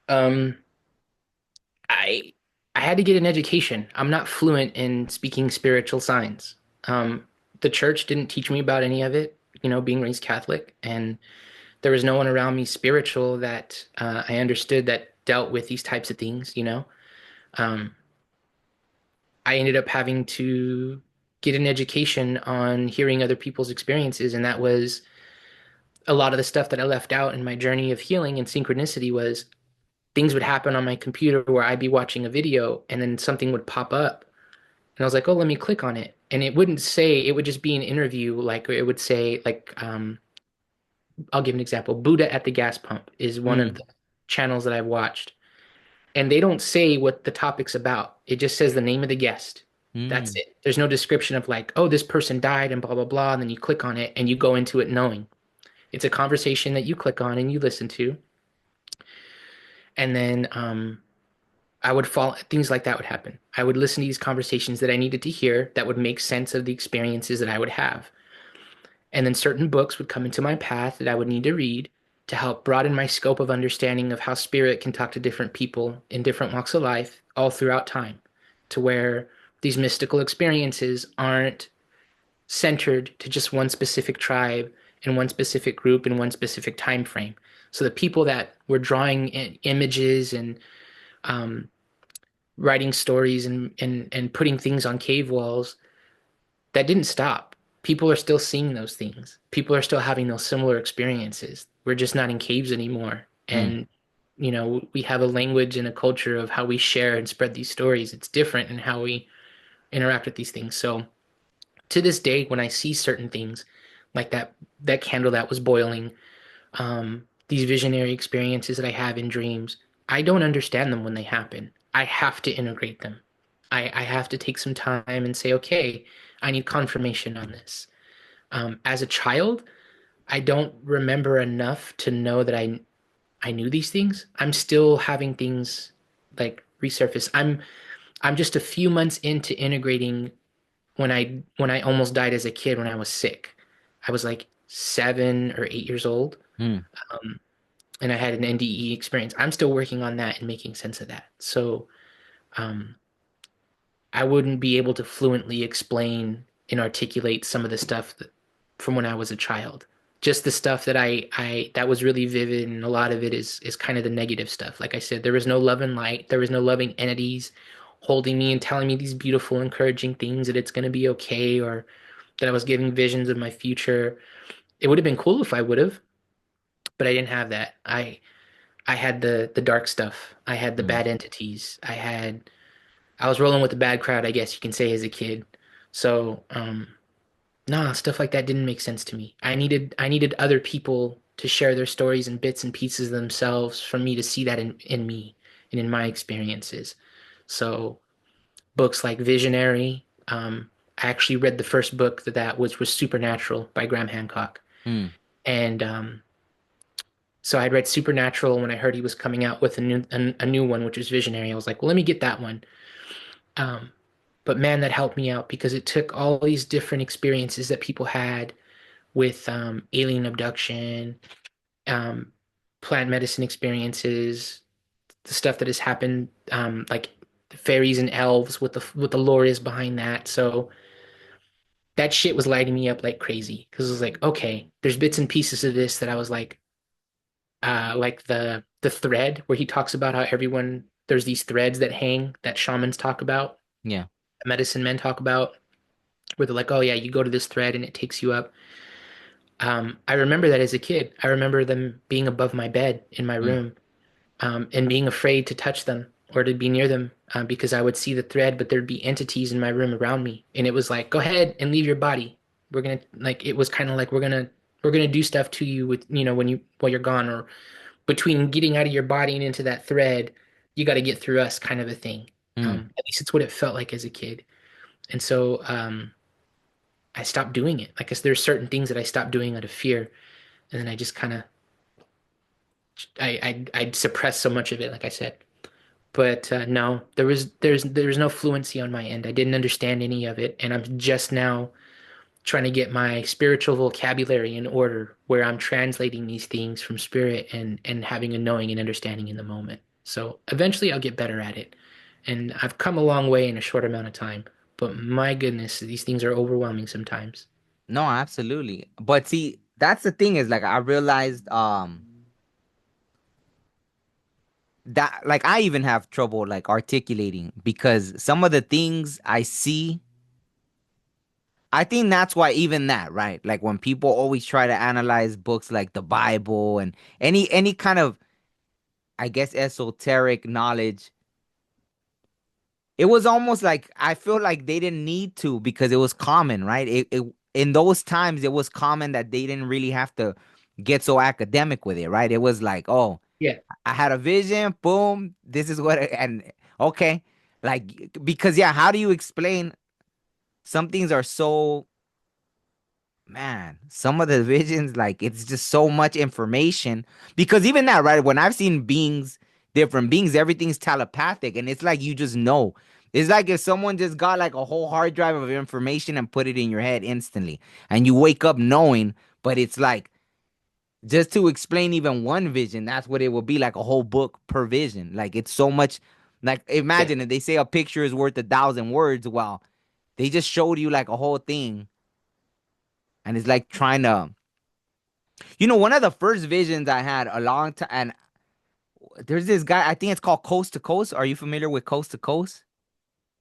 um, I I had to get an education. I'm not fluent in speaking spiritual signs. Um, the church didn't teach me about any of it, being raised Catholic, and there was no one around me spiritual that I understood that dealt with these types of things. Um, I ended up having to get an education on hearing other people's experiences, and that was a lot of the stuff that I left out in my journey of healing and synchronicity was things would happen on my computer where I'd be watching a video and then something would pop up. And I was like, oh, let me click on it. And it wouldn't say, it would just be an interview. Like it would say, like, I'll give an example. Buddha at the gas pump is one of Mm, the channels that I've watched. And they don't say what the topic's about. It just says the name of the guest. That's mm, it. There's no description of like, oh, this person died and blah, blah, blah. And then you click on it and you go into it knowing. It's a conversation that you click on and you listen to. And then I would fall, things like that would happen. I would listen to these conversations that I needed to hear that would make sense of the experiences that I would have. And then certain books would come into my path that I would need to read to help broaden my scope of understanding of how spirit can talk to different people in different walks of life all throughout time, to where these mystical experiences aren't centered to just one specific tribe and one specific group in one specific time frame. So the people that were drawing images and um, writing stories and putting things on cave walls, that didn't stop. People are still seeing those things. People are still having those similar experiences. We're just not in caves anymore. mm. And we have a language and a culture of how we share and spread these stories. It's different in how we interact with these things. So to this day, when I see certain things like that candle that was boiling, these visionary experiences that I have in dreams, I don't understand them when they happen. I have to integrate them. I have to take some time and say, okay, I need confirmation on this. As a child, I don't remember enough to know that I knew these things. I'm still having things like resurface. I'm just a few months into integrating when I almost died as a kid when I was sick. I was like 7 or 8 years old, Hmm. um, and I had an NDE experience. I'm still working on that and making sense of that. So um, I wouldn't be able to fluently explain and articulate some of the stuff from when I was a child. Just the stuff that I that was really vivid, and a lot of it is kind of the negative stuff. Like I said, there was no love and light. There was no loving entities holding me and telling me these beautiful, encouraging things that it's going to be okay, or that I was giving visions of my future. It would have been cool if I would have, but I didn't have that. I had the dark stuff. I had the Hmm. bad entities. I was rolling with the bad crowd, I guess you can say, as a kid. So, nah, stuff like that didn't make sense to me. I needed other people to share their stories and bits and pieces of themselves for me to see that in me and in my experiences. So, books like Visionary, I actually read the first book that was Supernatural by Graham Hancock. Hmm. And so I'd read Supernatural when I heard he was coming out with a new one, which was Visionary. I was like, well, let me get that one. Um, but man, that helped me out because it took all these different experiences that people had with alien abduction, um, plant medicine experiences, the stuff that has happened, like fairies and elves, what the lore is behind that. So that shit was lighting me up like crazy because it was like, okay, there's bits and pieces of this that I was like the thread where he talks about how everyone there's these threads that hang that shamans talk about, Yeah. medicine men talk about, where they're like, oh yeah, you go to this thread and it takes you up. I remember that as a kid. I remember them being above my bed in my Hmm. room, and being afraid to touch them or to be near them, because I would see the thread, but there'd be entities in my room around me, and it was like, go ahead and leave your body. We're gonna like it was kind of like we're gonna do stuff to you with when you while you're gone, or between getting out of your body and into that thread, you got to get through us, kind of a thing. Hmm. At least it's what it felt like as a kid, and so I stopped doing it. Like, 'cause there's certain things that I stopped doing out of fear, and then I just kind of I suppressed so much of it, like I said. But no, there was no fluency on my end. I didn't understand any of it, and I'm just now trying to get my spiritual vocabulary in order, where I'm translating these things from spirit and having a knowing and understanding in the moment. So eventually, I'll get better at it, and I've come a long way in a short amount of time. But my goodness, these things are overwhelming sometimes. No, absolutely. But see, that's the thing is like I realized that like I even have trouble like articulating because some of the things I see, I think that's why even that, right? Like when people always try to analyze books like the Bible and any kind of I guess esoteric knowledge, it was almost like I feel like they didn't need to because it was common, right? It in those times it was common that they didn't really have to get so academic with it, right? It was like, oh, Yeah, I had a vision, boom, this is and okay. Like because yeah, how do you explain some things are so man, some of the visions, like it's just so much information. Because even that, right? When I've seen beings, different beings, everything's telepathic, and it's like you just know. It's like if someone just got like a whole hard drive of information and put it in your head instantly, and you wake up knowing, but it's like just to explain even one vision, that's what it would be like a whole book per vision. Like it's so much. Like yeah, imagine if they say a picture is worth 1,000 words. Well, they just showed you like a whole thing, and it's like trying to one of the first visions I had a long time, and there's this guy, I think it's called Coast to Coast. Are you familiar with Coast to Coast?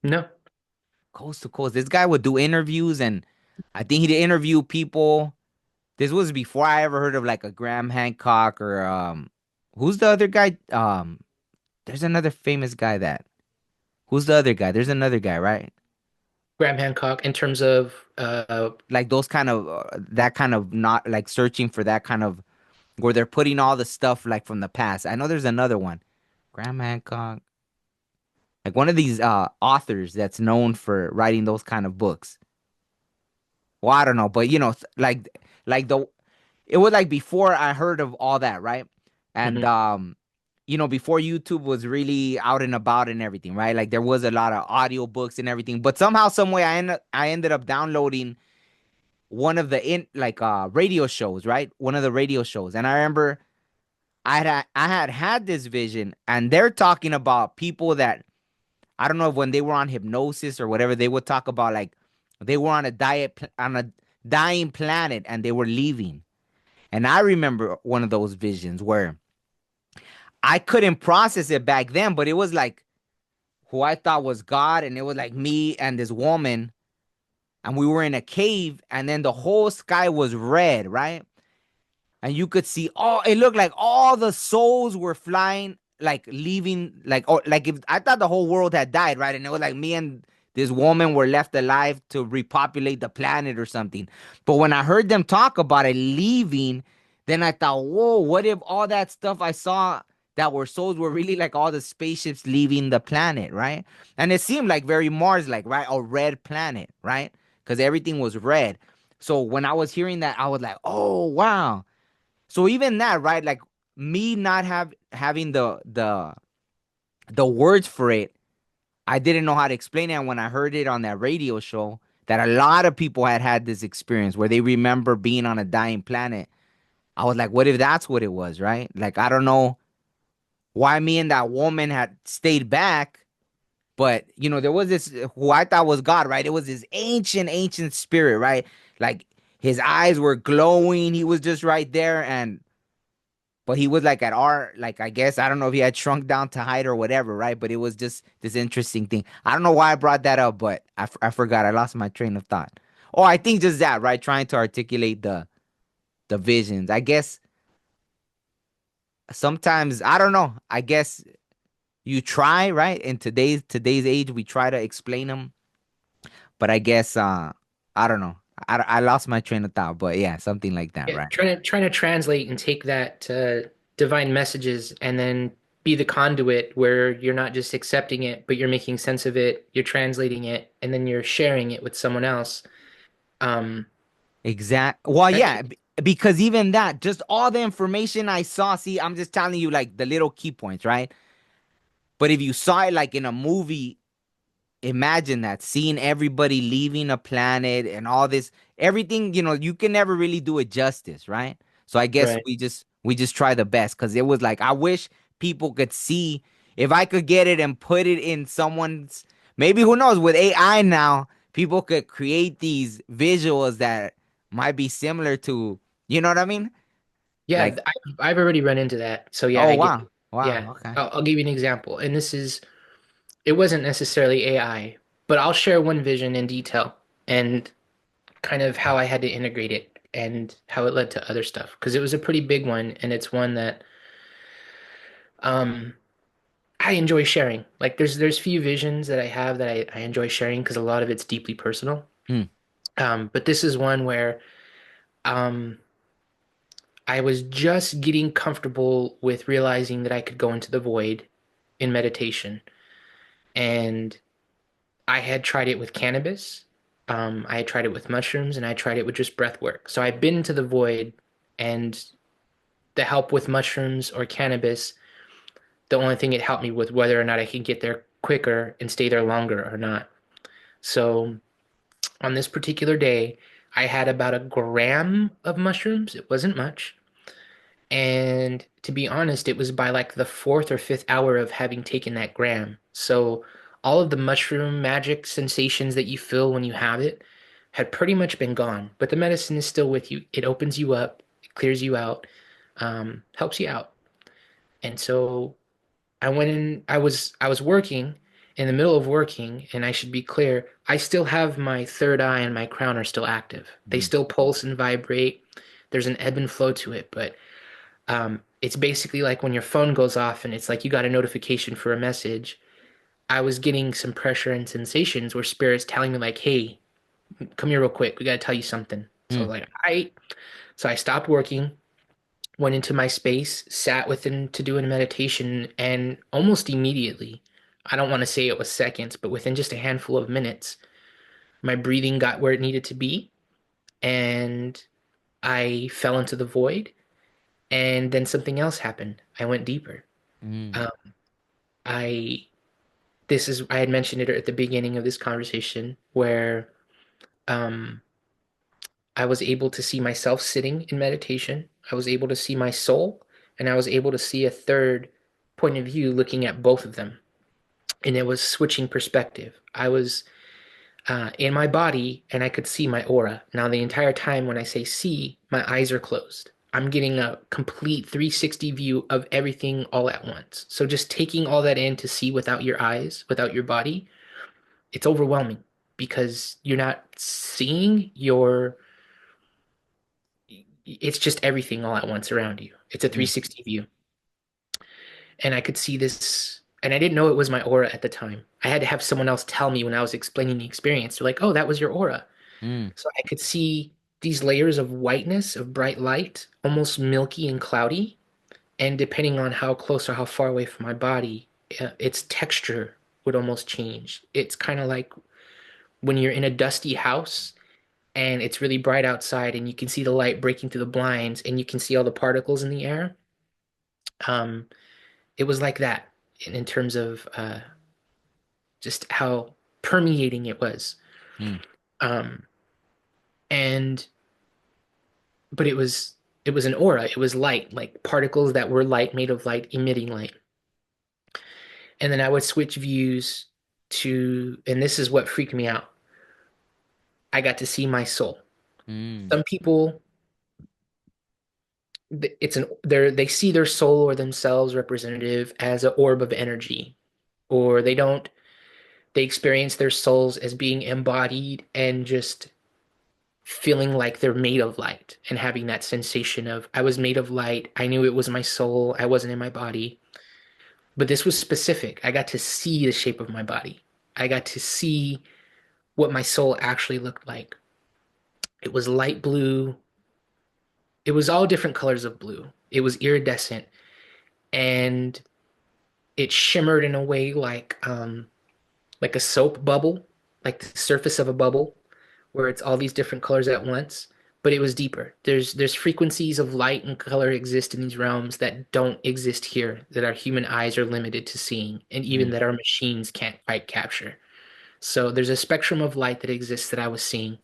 no, Coast to Coast. This guy would do interviews, and I think he'd interview people. This was before I ever heard of like a Graham Hancock or who's the other guy? There's another famous guy that. Who's the other guy? There's another guy, right? Graham Hancock in terms of Like those kind of that kind of not like searching for that kind of where they're putting all the stuff like from the past. I know there's another one. Graham Hancock. Like one of these authors that's known for writing those kind of books. Well, I don't know, but like the it was like before I heard of all that, right? And mhm. before YouTube was really out and about and everything, right? Like there was a lot of audio books and everything, but somehow, some way, I ended up downloading one of the radio shows, right? One of the radio shows, and I remember I had this vision, and they're talking about people that I don't know if when they were on hypnosis or whatever, they would talk about like they were on a dying planet and they were leaving. And I remember one of those visions where I couldn't process it back then, but it was like who I thought was God, and it was like me and this woman, and we were in a cave, and then the whole sky was red, right? And you could see all it looked like all the souls were flying, like leaving, like if I thought the whole world had died, right? And it was like me and this woman were left alive to repopulate the planet or something. But when I heard them talk about it leaving, then I thought, whoa, what if all that stuff I saw that were souls were really like all the spaceships leaving the planet, right? And it seemed like very Mars like, right? A red planet, right? Because everything was red. So when I was hearing that, I was like, oh wow. So even that, right? Like me not having the words for it, I didn't know how to explain it. And when I heard it on that radio show, that a lot of people had this experience where they remember being on a dying planet. I was like, what if that's what it was, right? Like I don't know why me and that woman had stayed back, but there was this who I thought was God, right? It was this ancient spirit, right? Like his eyes were glowing. He was just right there, and but he was like at our like I guess I don't know if he had shrunk down to height or whatever, right? But it was just this interesting thing. I don't know why I brought that up, but I forgot. I lost my train of thought. Oh, I think just that, right? Trying to articulate the visions. I guess sometimes I don't know. I guess you try, right? In today's age, we try to explain them, but I guess I don't know. I lost my train of thought, but yeah, something like that, Yeah, right? trying to translate and take that divine messages and then be the conduit where you're not just accepting it, but you're making sense of it, you're translating it, and then you're sharing it with someone else. Um, Exact. Well, that yeah, can, because even that, just all the information I saw, see, I'm just telling you like the little key points, right? But if you saw it like in a movie, imagine that seeing everybody leaving a planet and all this, everything, you can never really do it justice, right? So I guess right. we just try the best because it was like I wish people could see if I could get it and put it in someone's maybe who knows with AI now, people could create these visuals that might be similar to, you know what I mean? Yeah, Like, I've already run into that. So yeah, oh I get wow. it. Wow, Yeah, okay. I'll give you an example. And it wasn't necessarily AI, but I'll share one vision in detail and kind of how I had to integrate it and how it led to other stuff. Because it was a pretty big one, and it's one that um I enjoy sharing. Like there's few visions that I have that I enjoy sharing because a lot of it's deeply personal. Hmm. But this is one where um I was just getting comfortable with realizing that I could go into the void in meditation. And I had tried it with cannabis. I had tried it with mushrooms and I tried it with just breath work. So I've been to the void and the help with mushrooms or cannabis, the only thing it helped me with whether or not I could get there quicker and stay there longer or not. So on this particular day, I had about a gram of mushrooms. It wasn't much. And to be honest, it was by like the fourth or fifth hour of having taken that gram. So all of the mushroom magic sensations that you feel when you have it had pretty much been gone. But the medicine is still with you. It opens you up, it clears you out, helps you out. And so I went in, I was working in the middle of working, and I should be clear, I still have my third eye and my crown are still active. They Hmm. still pulse and vibrate. There's an ebb and flow to it, but It's basically like when your phone goes off and it's like you got a notification for a message. I was getting some pressure and sensations where spirit's telling me like, "Hey, come here real quick. We got to tell you something." So I Mm, was like, "All right." So I stopped working, went into my space, sat within to do a meditation, and almost immediately, I don't want to say it was seconds, but within just a handful of minutes, my breathing got where it needed to be, and I fell into the void, and then something else happened. I went deeper. mm, Um, I I had mentioned it at the beginning of this conversation where um, I was able to see myself sitting in meditation. I was able to see my soul, and I was able to see a third point of view looking at both of them. And it was switching perspective. I was in my body and I could see my aura. Now, the entire time when I say see, my eyes are closed. I'm getting a complete 360 view of everything all at once. So, just taking all that in to see without your eyes, without your body, it's overwhelming because you're not seeing it's just everything all at once around you. It's a mm, 360 view. And I could see this, and I didn't know it was my aura at the time. I had to have someone else tell me when I was explaining the experience. They're like, oh, that was your aura. mm, So I could see these layers of whiteness, of bright light, almost milky and cloudy. And depending on how close or how far away from my body, its texture would almost change. It's kind of like when you're in a dusty house and it's really bright outside and you can see the light breaking through the blinds and you can see all the particles in the air. Um, it was like that in terms of just how permeating it was. mm, Um, and but it was an aura. It was light, like particles that were light, made of light, emitting light. And then I would switch views to, and this is what freaked me out. I got to see my soul. mm, Some people, they see their soul or themselves representative as an orb of energy, or they experience their souls as being embodied and just feeling like they're made of light and having that sensation of I was made of light. I knew it was my soul. I wasn't in my body. But this was specific. I got to see the shape of my body. I got to see what my soul actually looked like. It was light blue. It was all different colors of blue. It was iridescent and it shimmered in a way like a soap bubble, like the surface of a bubble where it's all these different colors at once, but it was deeper. There's frequencies of light and color exist in these realms that don't exist here, that our human eyes are limited to seeing, and even mm, that our machines can't quite capture. So there's a spectrum of light that exists that I was seeing.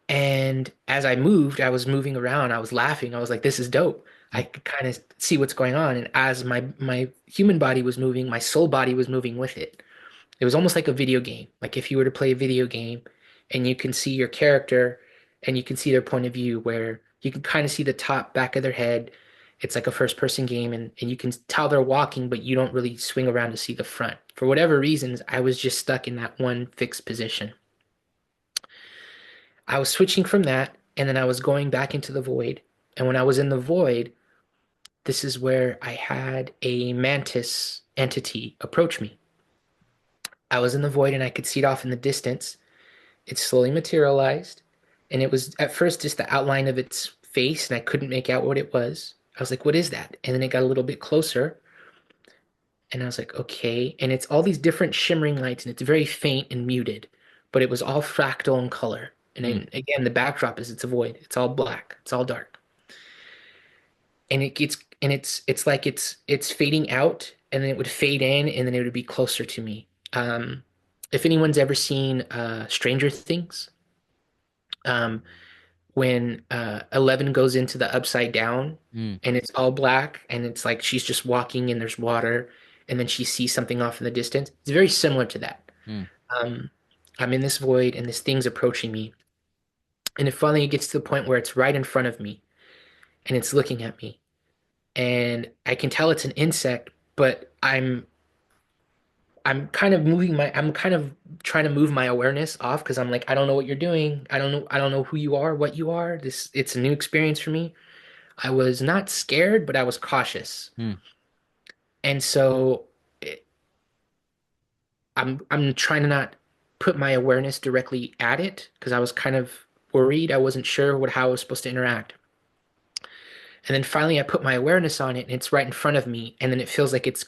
And as I moved, I was moving around, I was laughing. I was like, this is dope. I mm, could kind of see what's going on. And as my human body was moving, my soul body was moving with it. It was almost like a video game. Like if you were to play a video game and you can see your character and you can see their point of view where you can kind of see the top back of their head. It's like a first person game and you can tell they're walking, but you don't really swing around to see the front. For whatever reasons, I was just stuck in that one fixed position. I was switching from that and then I was going back into the void. And when I was in the void, this is where I had a mantis entity approach me. I was in the void and I could see it off in the distance. It slowly materialized, and it was at first just the outline of its face, and I couldn't make out what it was. I was like, "What is that?" And then it got a little bit closer, and I was like, "Okay." And it's all these different shimmering lights, and it's very faint and muted, but it was all fractal in color. And mm, then again, the backdrop is it's a void. It's all black. It's all dark, and it's like it's fading out, and then it would fade in, and then it would be closer to me. If anyone's ever seen Stranger Things, um, when 11 goes into the upside down mm, and it's all black and it's like she's just walking and there's water and then she sees something off in the distance. It's very similar to that. mm, Um, I'm in this void and this thing's approaching me. And it finally gets to the point where it's right in front of me and it's looking at me. And I can tell it's an insect, but I'm kind of trying to move my awareness off because I'm like, I don't know what you're doing. I don't know who you are, what you are. It's a new experience for me. I was not scared, but I was cautious. Hmm. And so I'm trying to not put my awareness directly at it because I was kind of worried. I wasn't sure how I was supposed to interact. And then finally I put my awareness on it and it's right in front of me. And then it feels like it's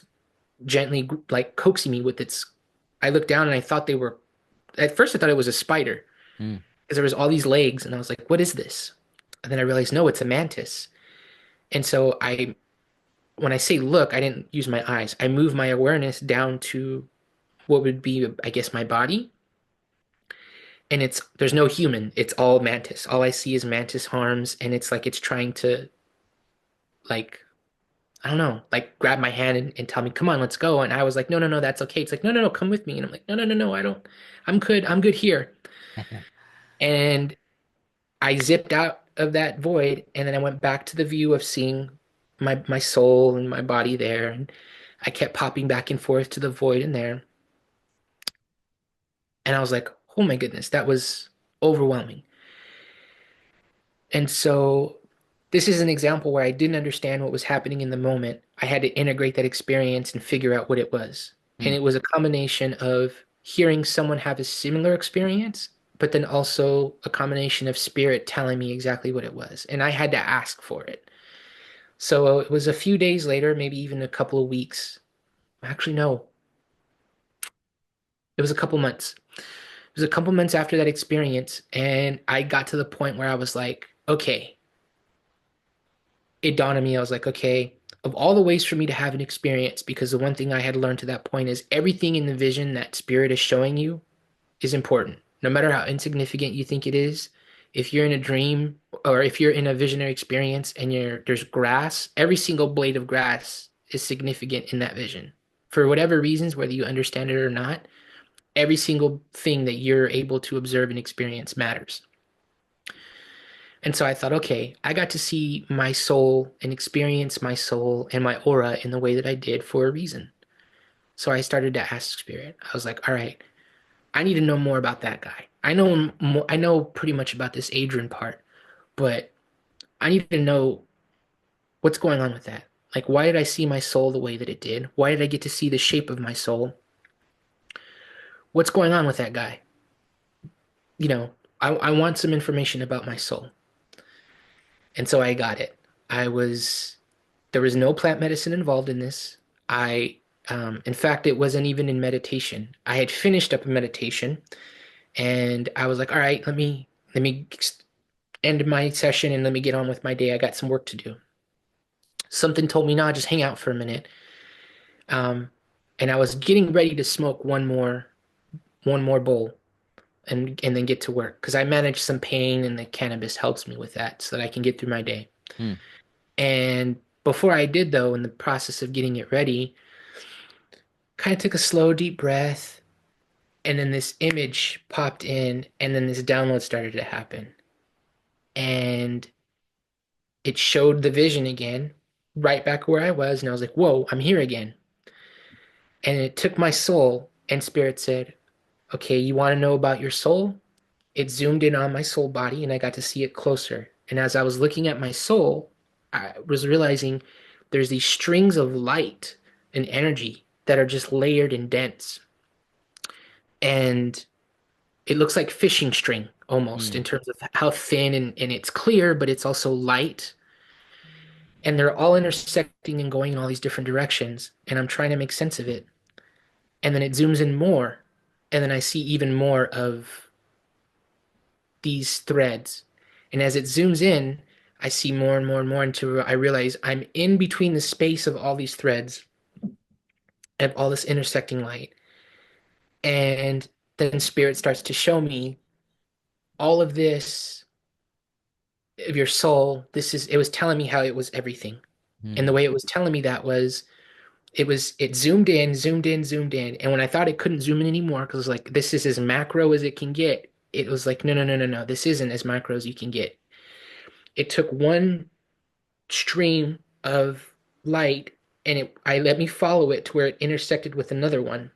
gently like coaxing me with its. I looked down and I thought they were, at first I thought it was a spider Hmm. because there was all these legs and I was like, what is this? And then I realized, no, it's a mantis. And so when I say look, I didn't use my eyes. I moved my awareness down to what would be, I guess, my body. And there's no human. It's all mantis. All I see is mantis arms, and it's like it's trying to like I don't know, like grab my hand and tell me, come on, let's go. And I was like, no, no, no, that's okay. It's like, no, no, no, come with me. And I'm like, no, no, no, no, I don't, I'm good. I'm good here. And I zipped out of that void, and then I went back to the view of seeing my soul and my body there. And I kept popping back and forth to the void in there. And I was like, oh my goodness, that was overwhelming. And so this is an example where I didn't understand what was happening in the moment. I had to integrate that experience and figure out what it was. And Hmm. it was a combination of hearing someone have a similar experience, but then also a combination of spirit telling me exactly what it was. And I had to ask for it. So it was a few days later, maybe even a couple of weeks. Actually, no, it was a couple months. It was a couple months after that experience. And I got to the point where I was like, okay, it dawned on me, I was like, okay, of all the ways for me to have an experience, because the one thing I had learned to that point is everything in the vision that spirit is showing you is important. No matter how insignificant you think it is, if you're in a dream or if you're in a visionary experience and there's grass, every single blade of grass is significant in that vision. For whatever reasons, whether you understand it or not, every single thing that you're able to observe and experience matters. And so I thought, okay, I got to see my soul and experience my soul and my aura in the way that I did for a reason. So I started to ask Spirit. I was like, all right, I need to know more about that guy. I know pretty much about this Adrian part, but I need to know what's going on with that. Like, why did I see my soul the way that it did? Why did I get to see the shape of my soul? What's going on with that guy? You know, I want some information about my soul. And so I got it. I was There was no plant medicine involved in this. In fact, it wasn't even in meditation. I had finished up a meditation, and I was like, "All right, let me end my session and let me get on with my day. I got some work to do." Something told me, "Nah, just hang out for a minute." Um, and I was getting ready to smoke one more bowl and then get to work because I manage some pain and the cannabis helps me with that so that I can get through my day. Hmm. And before I did, though, in the process of getting it ready, kind of took a slow, deep breath, and then this image popped in, and then this download started to happen. And it showed the vision again, right back where I was. And I was like, whoa, I'm here again. And it took my soul, and Spirit said, okay, you want to know about your soul? It zoomed in on my soul body, and I got to see it closer. And as I was looking at my soul, I was realizing there's these strings of light and energy that are just layered and dense. And it looks like fishing string almost Hmm. in terms of how thin and it's clear, but it's also light. And they're all intersecting and going in all these different directions. And I'm trying to make sense of it. And then it zooms in more. And then I see even more of these threads. And as it zooms in, I see more and more and more until I realize I'm in between the space of all these threads of all this intersecting light. And then Spirit starts to show me all of this of your soul. It was telling me how it was everything. And the Hmm. way it was telling me that was it zoomed in, zoomed in, zoomed in. And when I thought it couldn't zoom in anymore, because it was like this is as macro as it can get, it was like, no, no, no, no, no, this isn't as macro as you can get. It took one stream of light and I let me follow it to where it intersected with another one.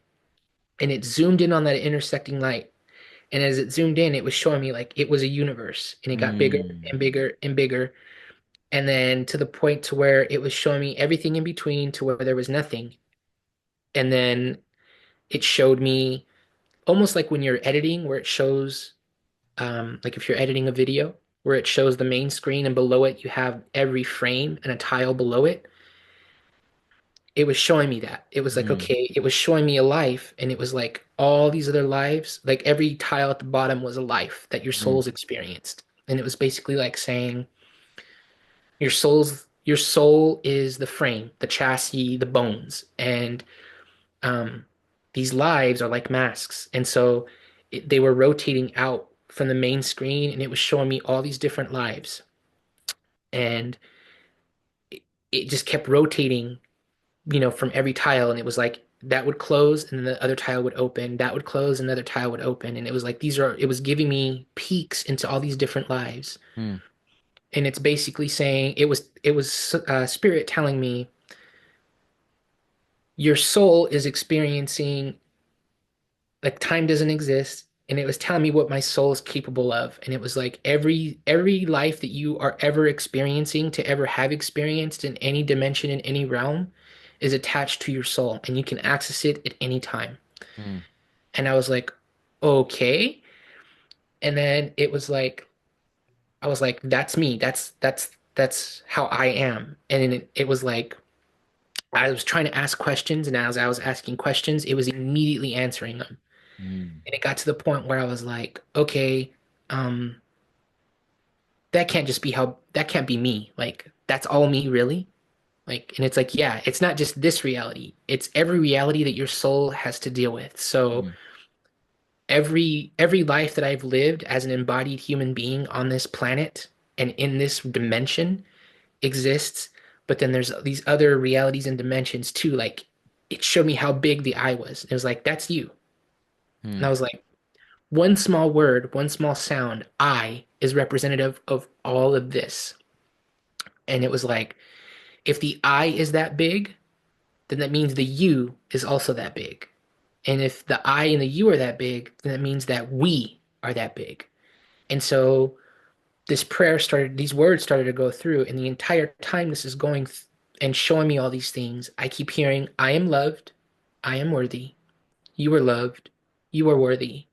And it zoomed in on that intersecting light. And as it zoomed in, it was showing me like it was a universe and it got bigger Hmm. and bigger and bigger. and then to the point to where it was showing me everything in between to where there was nothing. And then it showed me almost like when you're editing, where it shows, like if you're editing a video, where it shows the main screen and below it you have every frame and a tile below it. It was showing me that. It was like, Mm, okay, it was showing me a life, and it was like all these other lives, like every tile at the bottom was a life that your mm, soul's experienced. And it was basically like saying your soul is the frame, the chassis, the bones, and um, these lives are like masks. And so they were rotating out from the main screen, and it was showing me all these different lives, and it, it just kept rotating, from every tile, and it was like that would close and then the other tile would open, that would close, another tile would open, and it was like it was giving me peeks into all these different lives. mm, And it's basically saying it was spirit telling me your soul is experiencing, like, time doesn't exist, and it was telling me what my soul is capable of. And it was like every life that you are ever experiencing, to ever have experienced in any dimension, in any realm, is attached to your soul, and you can access it at any time. mm, And I was like, okay. And then it was like, I was like, that's me. That's how I am. And then it was like I was trying to ask questions, and as I was asking questions, it was immediately answering them. mm, And it got to the point where I was like, okay, um, that can't be me. Like, that's all me, really. Like, and it's like, yeah, it's not just this reality, it's every reality that your soul has to deal with. So mm, every life that I've lived as an embodied human being on this planet and in this dimension exists, but then there's these other realities and dimensions too. Like, it showed me how big the I was. It was like, that's you. And I mm, was like, one small word, one small sound, I, is representative of all of this. And it was like, if the I is that big, then that means the you is also that big. And if the I and the you are that big, then that means that we are that big. And so these words started to go through, and the entire time this is and showing me all these things, I keep hearing, I am loved, I am worthy, you are loved, you are worthy,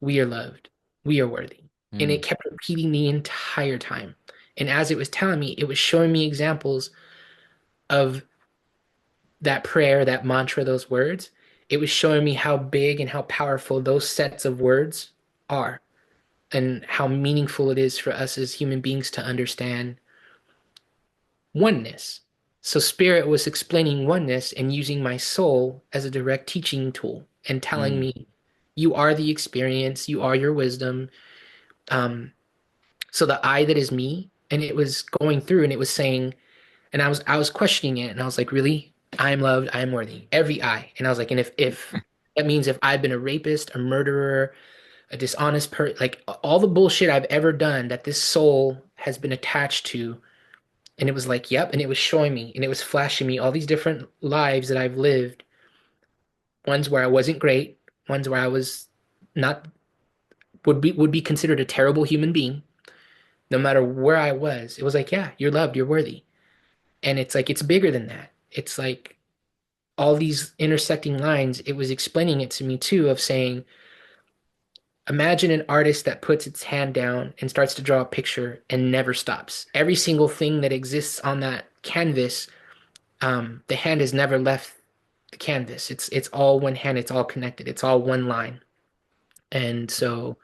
we are loved, we are worthy. And mm, it kept repeating the entire time. And as it was telling me, it was showing me examples of that prayer, that mantra, those words. It was showing me how big and how powerful those sets of words are, and how meaningful it is for us as human beings to understand oneness. So Spirit was explaining oneness and using my soul as a direct teaching tool and telling mm, me, you are the experience, you are your wisdom. Um, so the I that is me, and it was going through and it was saying, and I was questioning it, and I was like, really? I am loved, I am worthy. Every I. And I was like, and if that means if I've been a rapist, a murderer, a dishonest like all the bullshit I've ever done that this soul has been attached to. And it was like, yep. And it was showing me and it was flashing me all these different lives that I've lived. Ones where I wasn't great, ones where I was not, would be considered a terrible human being, no matter where I was. It was like, yeah, you're loved, you're worthy. And it's like, it's bigger than that. It's like all these intersecting lines. It was explaining it to me too, of saying, imagine an artist that puts its hand down and starts to draw a picture and never stops. Every single thing that exists on that canvas, the hand has never left the canvas. It's all one hand. It's all connected. It's all one line. And so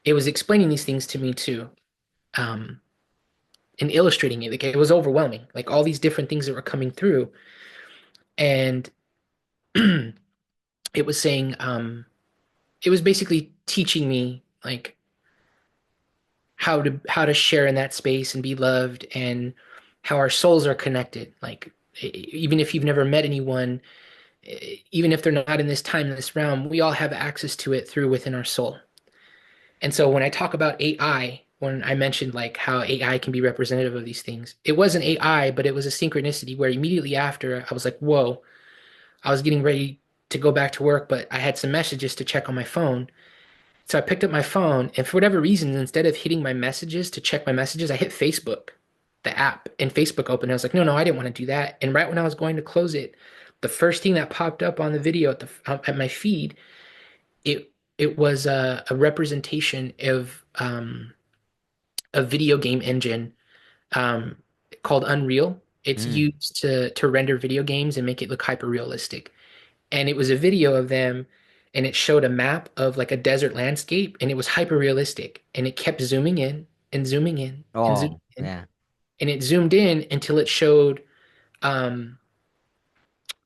it was explaining these things to me too, um, and illustrating it. Like, it was overwhelming. Like, all these different things that were coming through, and it was saying, it was basically teaching me, like, how to share in that space and be loved, and how our souls are connected. Like, even if you've never met anyone, even if they're not in this time, in this realm, we all have access to it through within our soul. And so when I talk about AI, when I mentioned like how AI can be representative of these things, it wasn't AI, but it was a synchronicity where immediately after I was like, whoa, I was getting ready to go back to work, but I had some messages to check on my phone. So I picked up my phone, and for whatever reason, instead of hitting my messages to check my messages, I hit Facebook. the app, and Facebook opened. I was like, no, I didn't want to do that. And right when I was going to close it, the first thing that popped up on the video at my feed, it was a representation of a video game engine um, called Unreal. It's Mm. used to render video games and make it look hyper realistic. And it was a video of them, and it showed a map of like a desert landscape, and it was hyper realistic, and it kept zooming in and zooming in and zooming Oh, in, yeah. and it zoomed in until it showed um,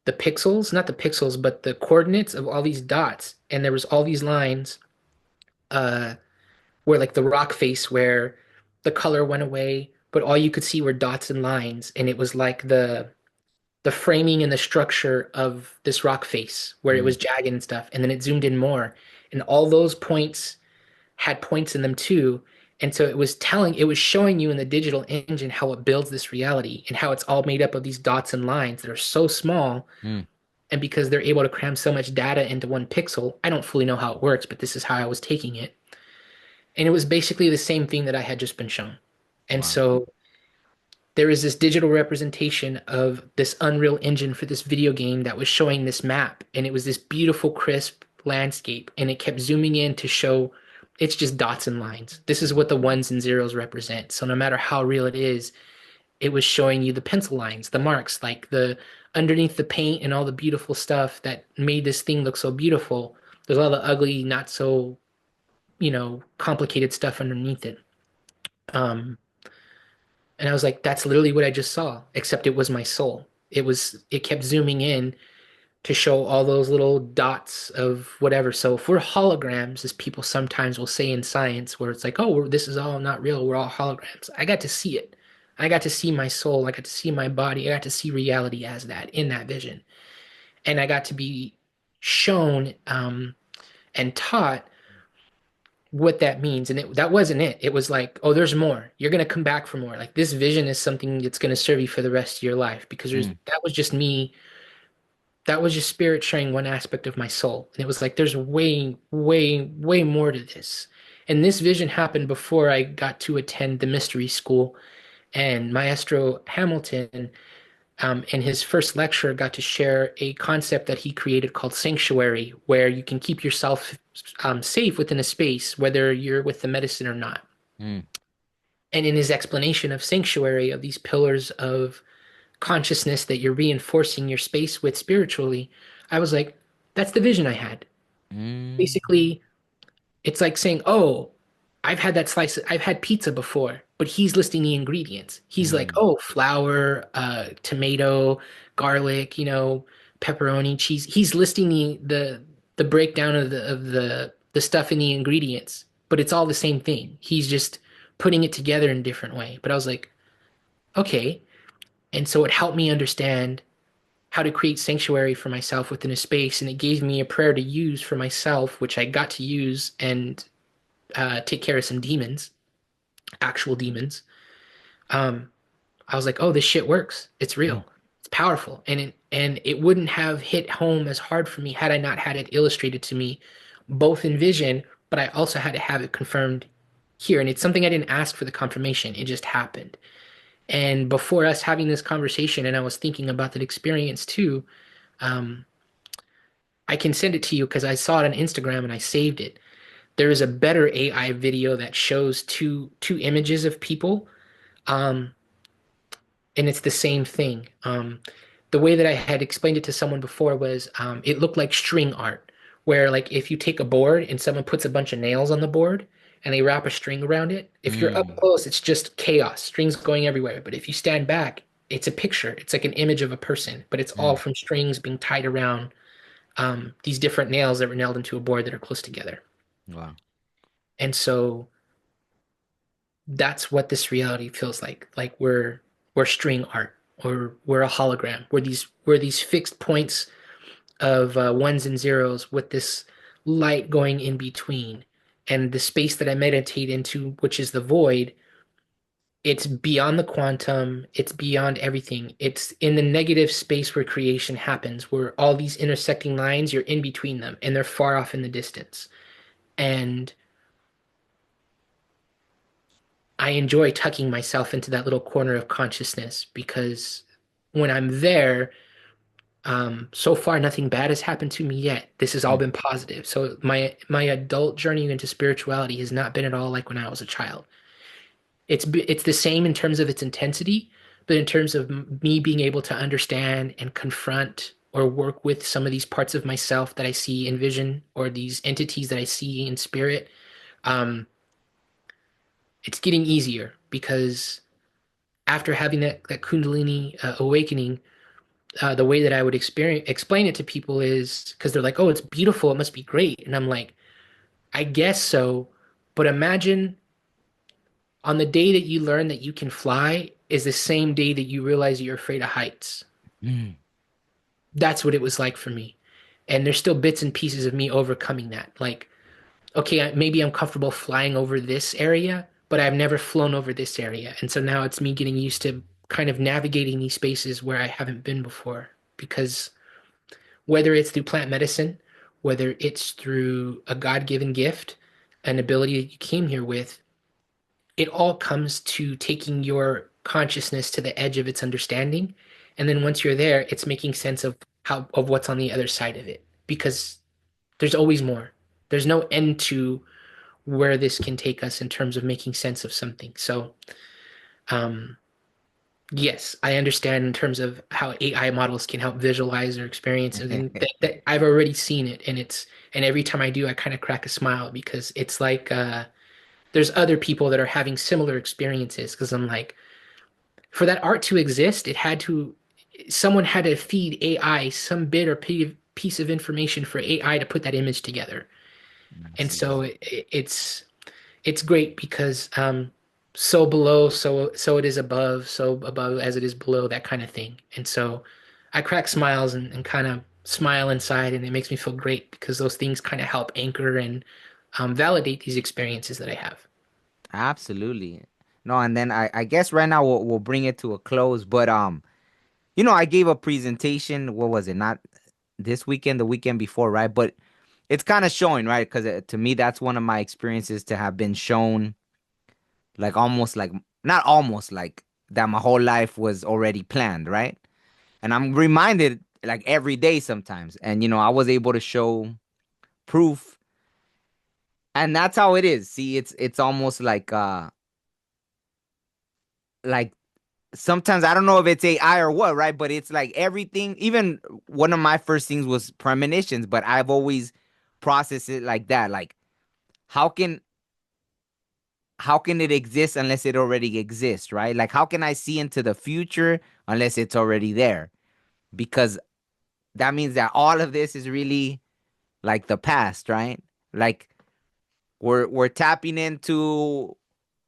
the pixels, not the pixels, but the coordinates of all these dots, and there was all these lines uh, where like the rock face where the color went away, but all you could see were dots and lines, and it was like the framing and the structure of this rock face where it Mm. was jagged and stuff. And then it zoomed in more. And all those points had points in them too. And so it was showing you in the digital engine how it builds this reality and how it's all made up of these dots and lines that are so small. Mm. And because they're able to cram so much data into one pixel, I don't fully know how it works, but this is how I was taking it. And it was basically the same thing that I had just been shown. And Wow. so there is this digital representation of this Unreal Engine for this video game that was showing this map, and it was this beautiful, crisp landscape, and it kept zooming in to show it's just dots and lines. This is what the ones and zeros represent. So no matter how real it is, it was showing you the pencil lines, the marks, like the underneath the paint and all the beautiful stuff that made this thing look so beautiful. There's all the ugly, not so, complicated stuff underneath it. Um, And I was like, that's literally what I just saw, except it was my soul. It kept zooming in to show all those little dots of whatever. So if we're holograms, as people sometimes will say in science, where it's like, oh, this is all not real, we're all holograms. I got to see it. I got to see my soul. I got to see my body. I got to see reality as that in that vision. And I got to be shown and taught what that means. And that wasn't it. It was like, oh, there's more. You're going to come back for more. Like this vision is something that's going to serve you for the rest of your life because Mm. that was just me. That was just spirit sharing one aspect of my soul. And it was like, there's way, way, way more to this. And this vision happened before I got to attend the mystery school. And Maestro Hamilton, in his first lecture, got to share a concept that he created called sanctuary, where you can keep yourself safe within a space, whether you're with the medicine or not. Mm. And in his explanation of sanctuary, of these pillars of consciousness that you're reinforcing your space with spiritually, I was like, that's the vision I had. Mm. Basically, it's like saying, "Oh, I've had pizza before," but he's listing the ingredients. He's like, Mm. "Oh, flour, tomato, garlic, pepperoni, cheese." He's listing the breakdown of the stuff in the ingredients, but it's all the same thing. He's just putting it together in a different way. But I was like, "Okay." And so it helped me understand how to create sanctuary for myself within a space, and it gave me a prayer to use for myself, which I got to use and take care of some demons, actual demons. Um, I was like, oh, this shit works. It's Mm. real. It's powerful, and it wouldn't have hit home as hard for me had I not had it illustrated to me, both in vision, but I also had to have it confirmed here. And it's something I didn't ask for the confirmation. It just happened. And before us having this conversation, and I was thinking about that experience too. Um, I can send it to you because I saw it on Instagram and I saved it. There is a better AI video that shows two images of people, um, and it's the same thing. The way that I had explained it to someone before was it looked like string art, where like if you take a board and someone puts a bunch of nails on the board and they wrap a string around it, if you're up Mm. close, it's just chaos, strings going everywhere. But if you stand back, it's a picture. It's like an image of a person, but it's all Mm. from strings being tied around these different nails that were nailed into a board that are close together. Wow. And so that's what this reality feels like. Like we're string art, or we're a hologram. We're these fixed points of ones and zeros with this light going in between. And the space that I meditate into, which is the void, it's beyond the quantum, it's beyond everything. It's in the negative space where creation happens, where all these intersecting lines, you're in between them, and they're far off in the distance. And I enjoy tucking myself into that little corner of consciousness because when I'm there, so far nothing bad has happened to me yet. This has all Mm, been positive. So my adult journey into spirituality has not been at all like when I was a child. It's the same in terms of its intensity, but in terms of me being able to understand and confront or work with some of these parts of myself that I see in vision or these entities that I see in spirit, um, it's getting easier because after having that Kundalini awakening, the way that I would explain it to people is because they're like, "Oh, it's beautiful. It must be great," and I'm like, "I guess so." But imagine on the day that you learn that you can fly is the same day that you realize you're afraid of heights. mm, That's what it was like for me. And there's still bits and pieces of me overcoming that. Like, okay, maybe I'm comfortable flying over this area, but I've never flown over this area. And so now it's me getting used to kind of navigating these spaces where I haven't been before. Because whether it's through plant medicine, whether it's through a God-given gift, an ability that you came here with, it all comes to taking your consciousness to the edge of its understanding. And then once you're there, it's making sense of what's on the other side of it. Because there's always more. There's no end to where this can take us in terms of making sense of something. So, um, yes, I understand in terms of how AI models can help visualize or experience, and then that I've already seen it, and every time I do, I kind of crack a smile because it's like there's other people that are having similar experiences. Because I'm like, for that art to exist, someone had to feed AI some bit or piece of information for AI to put that image together, and so absolutely. it's great because so below so it is above, so above as it is below, that kind of thing. And so I crack smiles and kind of smile inside, and it makes me feel great because those things kind of help anchor and validate these experiences that I have. Absolutely. No, and then I guess right now we'll bring it to a close. But I gave a presentation. What was it? Not this weekend, the weekend before, right? But it's kind of showing, right? Because to me, that's one of my experiences to have been shown, like almost like not almost like that my whole life was already planned, right? And I'm reminded like every day sometimes. And I was able to show proof, and that's how it is. See, it's almost like sometimes I don't know if it's AI or what, right? But it's like everything. Even one of my first things was premonitions, but I've always processed it like that. Like how can how can it exist unless it already exists, right? Like how can I see into the future unless it's already there? Because that means that all of this is really like the past, right? Like we're tapping into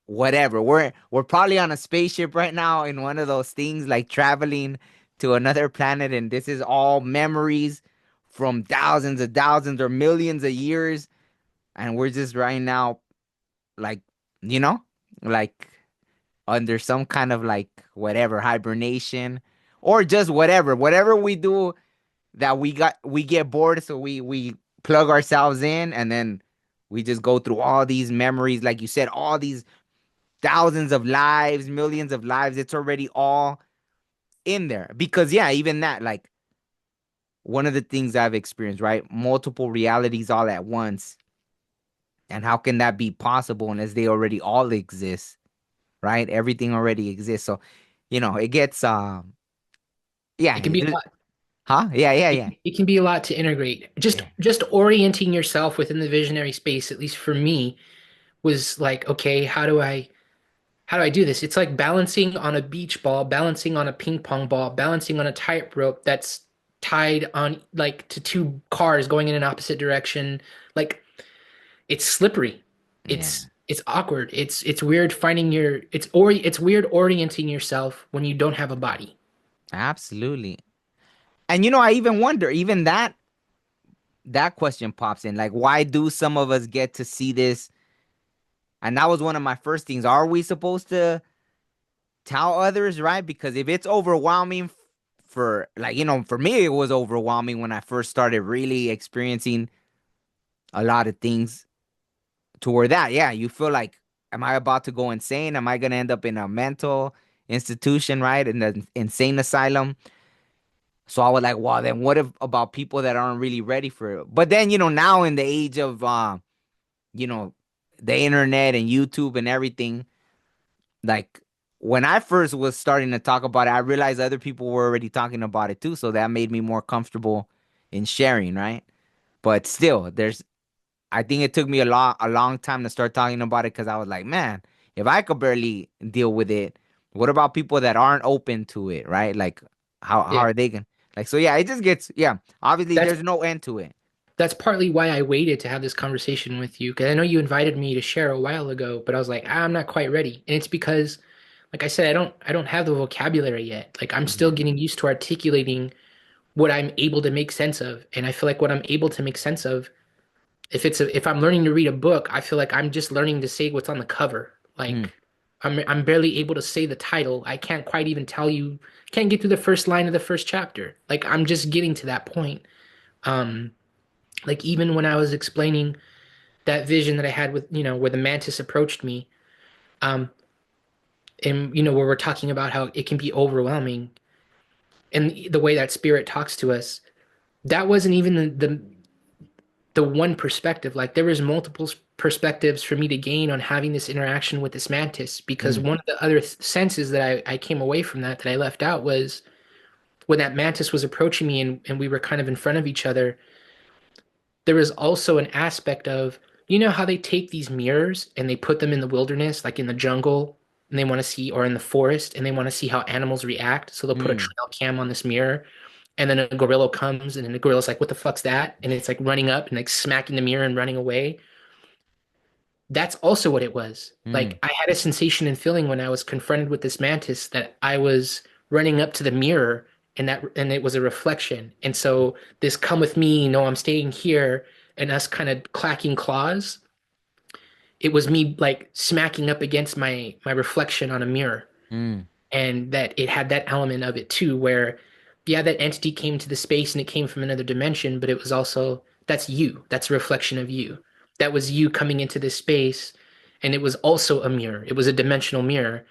whatever. We're probably on a spaceship right now in one of those things like traveling to another planet, and this is all memories from thousands or millions of years, and we're just right now like you know like under some kind of like whatever hibernation or just whatever we do that we get bored, so we plug ourselves in, and then we just go through all these memories, like you said, all these thousands of lives, millions of lives. It's already all in there. Because yeah, even that, like one of the things I've experienced, right? Multiple realities all at once. And how can that be possible unless they already all exist, right? Everything already exists. So, it gets It can yeah, be a lot. huh? Yeah. It can be a lot to integrate. Just Yeah. just orienting yourself within the visionary space, at least for me, was like, okay, how do I do this? It's like balancing on a beach ball, balancing on a ping pong ball, balancing on a tightrope that's tied on like to two cars going in an opposite direction. Like it's slippery. Yeah. It's awkward. It's weird finding it's weird orienting yourself when you don't have a body. Absolutely. And I even wonder, even that question pops in. Like, why do some of us get to see this? And that was one of my first things. Are we supposed to tell others, right? Because if it's overwhelming for like, for me, it was overwhelming when I first started really experiencing a lot of things to where that, yeah, you feel like am I about to go insane? Am I gonna end up in a mental institution, right? In the insane asylum? So I was like, well, then what if about people that aren't really ready for it? But then, now in the age of you know, the internet and YouTube and everything, like when I first was starting to talk about it, I realized other people were already talking about it too. So that made me more comfortable in sharing, right? But still, I think it took me a long time to start talking about it because I was like, man, if I could barely deal with it, what about people that aren't open to it, right? Like, how Yeah. are they going like, so yeah, it just gets, yeah, obviously That's there's no end to it. that's partly why I waited to have this conversation with you, because I know you invited me to share a while ago, but I was like, I'm not quite ready. And it's because, like I said, I don't have the vocabulary yet. Like I'm still Mhm. getting used to articulating what I'm able to make sense of. And I feel like what I'm able to make sense of, if I'm learning to read a book, I feel like I'm just learning to say what's on the cover. Mm, Like I'm barely able to say the title. I can't quite even tell you, can't get through the first line of the first chapter. Like I'm just getting to that point. Um, like even when I was explaining that vision that I had with, where the mantis approached me, um, and where we're talking about how it can be overwhelming and the way that spirit talks to us, that wasn't even the one perspective. Like there was multiple perspectives for me to gain on having this interaction with this mantis, because mm, one of the other senses that I came away from that I left out was when that mantis was approaching me and we were kind of in front of each other. There was also an aspect of, how they take these mirrors and they put them in the wilderness, like in the jungle, and they want to see, or in the forest, and they want to see how animals react. So they'll put a mm, trail cam on this mirror, and then a gorilla comes, and then the gorilla's like, "What the fuck's that?" And it's like running up and like smacking the mirror and running away. That's also what it was. Like mm, I had a sensation and feeling when I was confronted with this mantis that I was running up to the mirror, and it was a reflection. And so this come with me, no, I'm staying here, and us kind of clacking claws, it was me like smacking up against my reflection on a mirror. mm, And that it had that element of it too, where yeah, that entity came to the space and it came from another dimension, but it was also, that's you, that's a reflection of you. That was you coming into this space, and it was also a mirror, it was a dimensional mirror,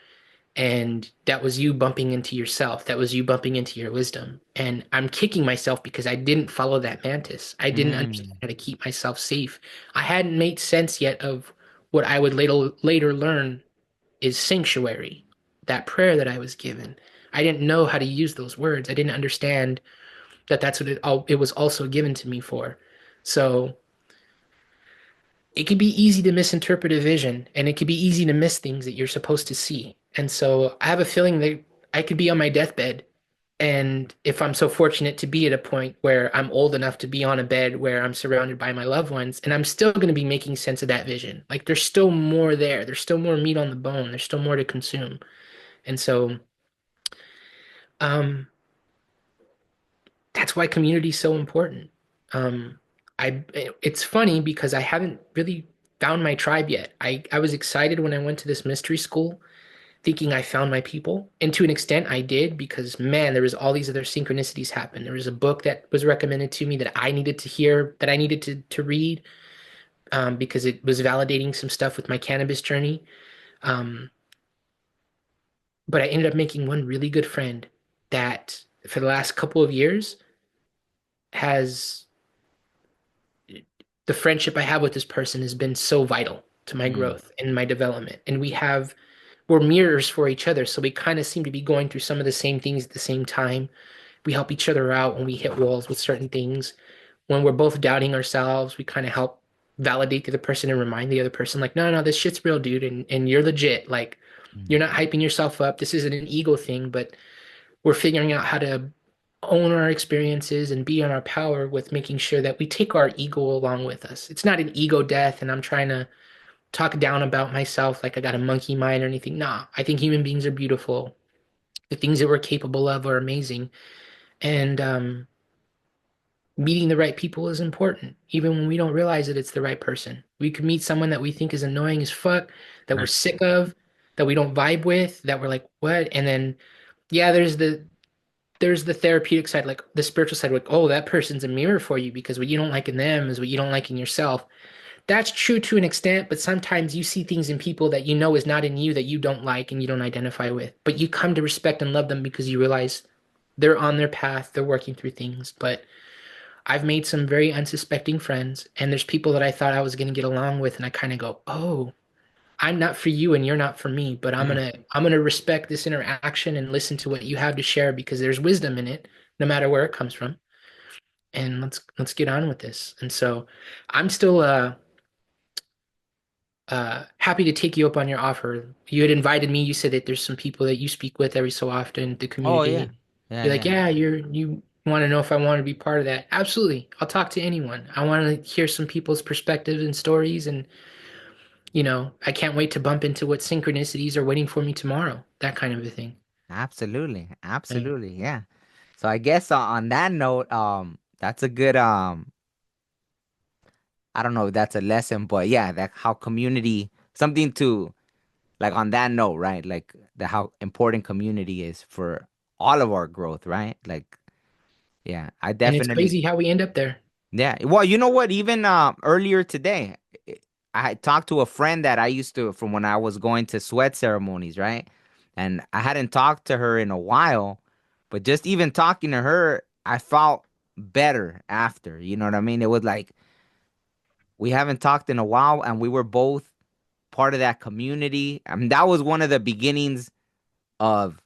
and that was you bumping into yourself, that was you bumping into your wisdom. And I'm kicking myself because I didn't follow that mantis, I didn't understand mm, how to keep myself safe. I hadn't made sense yet of what I would later learn is sanctuary, that prayer that I was given. I didn't know how to use those words. I didn't understand that that's what it was also given to me for. So it could be easy to misinterpret a vision, and it could be easy to miss things that you're supposed to see. And so I have a feeling that I could be on my deathbed. And if I'm so fortunate to be at a point where I'm old enough to be on a bed where I'm surrounded by my loved ones, and I'm still going to be making sense of that vision. Like there's still more there. There's still more meat on the bone. There's still more to consume. And so um, that's why community is so important. Um, it's funny because I haven't really found my tribe yet. I was excited when I went to this mystery school thinking I found my people. And to an extent I did, because man, there was all these other synchronicities happen. There was a book that was recommended to me that I needed to hear, that I needed to read, because it was validating some stuff with my cannabis journey. Um, but I ended up making one really good friend that for the last couple of years has the friendship I have with this person has been so vital to my mm, growth and my development. And we're mirrors for each other. So we kind of seem to be going through some of the same things at the same time. We help each other out when we hit walls with certain things. When we're both doubting ourselves, we kind of help validate the other person and remind the other person, like, no, no, this shit's real, dude. And you're legit. Like, you're mm. not hyping yourself up. This isn't an ego thing, but we're figuring out how to own our experiences and be on our power with making sure that we take our ego along with us. It's not an ego death, and I'm trying to talk down about myself like I got a monkey mind or anything. Nah, I think human beings are beautiful. The things that we're capable of are amazing. And meeting the right people is important, even when we don't realize that it's the right person. We could meet someone that we think is annoying as fuck, that we're Right. sick of, that we don't vibe with, that we're like, what? And then, yeah, there's the therapeutic side, like the spiritual side, like, oh, that person's a mirror for you because what you don't like in them is what you don't like in yourself. that's true to an extent, but sometimes you see things in people that you know is not in you that you don't like and you don't identify with. But you come to respect and love them because you realize they're on their path, they're working through things. But I've made some very unsuspecting friends, and there's people that I thought I was going to get along with, and I kind of go, "Oh, I'm not for you and you're not for me, but Mm, I'm going to respect this interaction and listen to what you have to share because there's wisdom in it, no matter where it comes from. And let's get on with this." And so I'm still happy to take you up on your offer. You had invited me. You said that there's some people that you speak with every so often, the oh yeah, community. yeah, You're like, yeah. yeah, you want to know if I want to be part of that. Absolutely. I'll talk to anyone. I want to hear some people's perspectives and stories. And, I can't wait to bump into what synchronicities are waiting for me tomorrow. That kind of a thing. Absolutely, Right. absolutely, yeah. So I guess on that note, that's a good I don't know if that's a lesson, but yeah, that how community something to like on that note, right? Like the how important community is for all of our growth, right? Like, yeah, I And it's definitely, crazy how we end up there. yeah. Well, you know what? Even earlier today, I had talked to a friend that I used to from when I was going to sweat ceremonies, right? And I hadn't talked to her in a while, but just even talking to her, I felt better after. You know what I mean? It was like we haven't talked in a while, and we were both part of that community. I mean, that was one of the beginnings of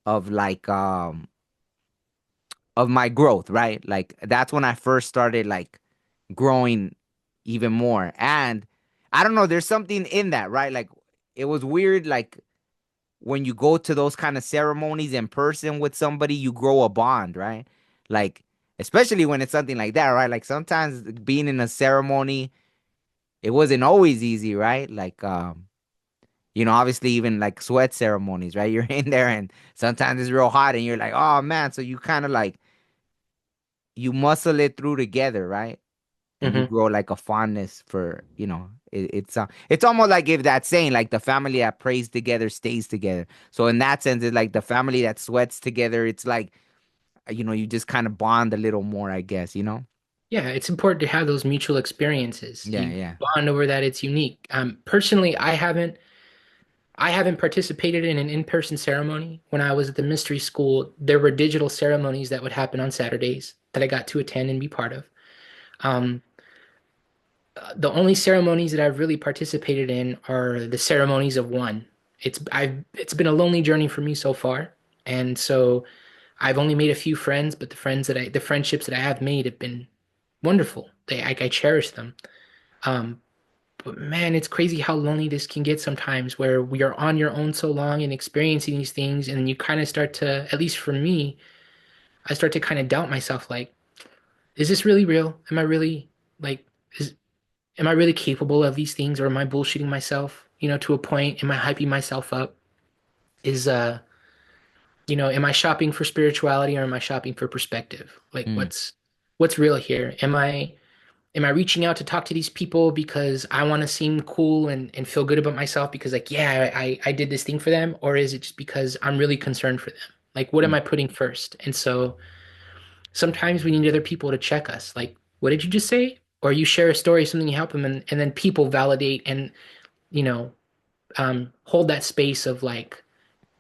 like of my growth, right? Like that's when I first started like growing even more. And I don't know, there's something in that, right? Like it was weird like when you go to those kind of ceremonies in person with somebody, you grow a bond, right? Like especially when it's something like that, right? Like sometimes being in a ceremony, it wasn't always easy, right? Like obviously even like sweat ceremonies, right? You're in there and sometimes it's real hot and you're like, oh man. So you kind of like you muscle it through together, right? And you Hmm. grow like a fondness for, it's almost like if that saying, like the family that prays together stays together. So in that sense, it's like the family that sweats together. It's like, you just kind of bond a little more, I guess, you know? Yeah, it's important to have those mutual experiences. Yeah, You yeah. bond over that. It's unique. Personally, I haven't participated in an in-person ceremony. When I was at the mystery school, there were digital ceremonies that would happen on Saturdays that I got to attend and be part of. Um, the only ceremonies that I've really participated in are the ceremonies of one. It's been a lonely journey for me so far, and so I've only made a few friends, but the friendships that I have made have been wonderful. I cherish them. Um, But man, it's crazy how lonely this can get sometimes, where we are on your own so long and experiencing these things, and then you kind of start to, at least for me, I start to kind of doubt myself, like, is this really real? Like, is am I really capable of these things, or am I bullshitting myself, to a point? Am I hyping myself up? Is am I shopping for spirituality or am I shopping for perspective? Like, Mm, what's real here? Am I reaching out to talk to these people because I want to seem cool and feel good about myself because like, yeah, I did this thing for them? Or is it just because I'm really concerned for them? Like, what am mm. I putting first? And so sometimes we need other people to check us. Like, what did you just say? Or you share a story, something you help them, and then people validate and, you know, hold that space of like,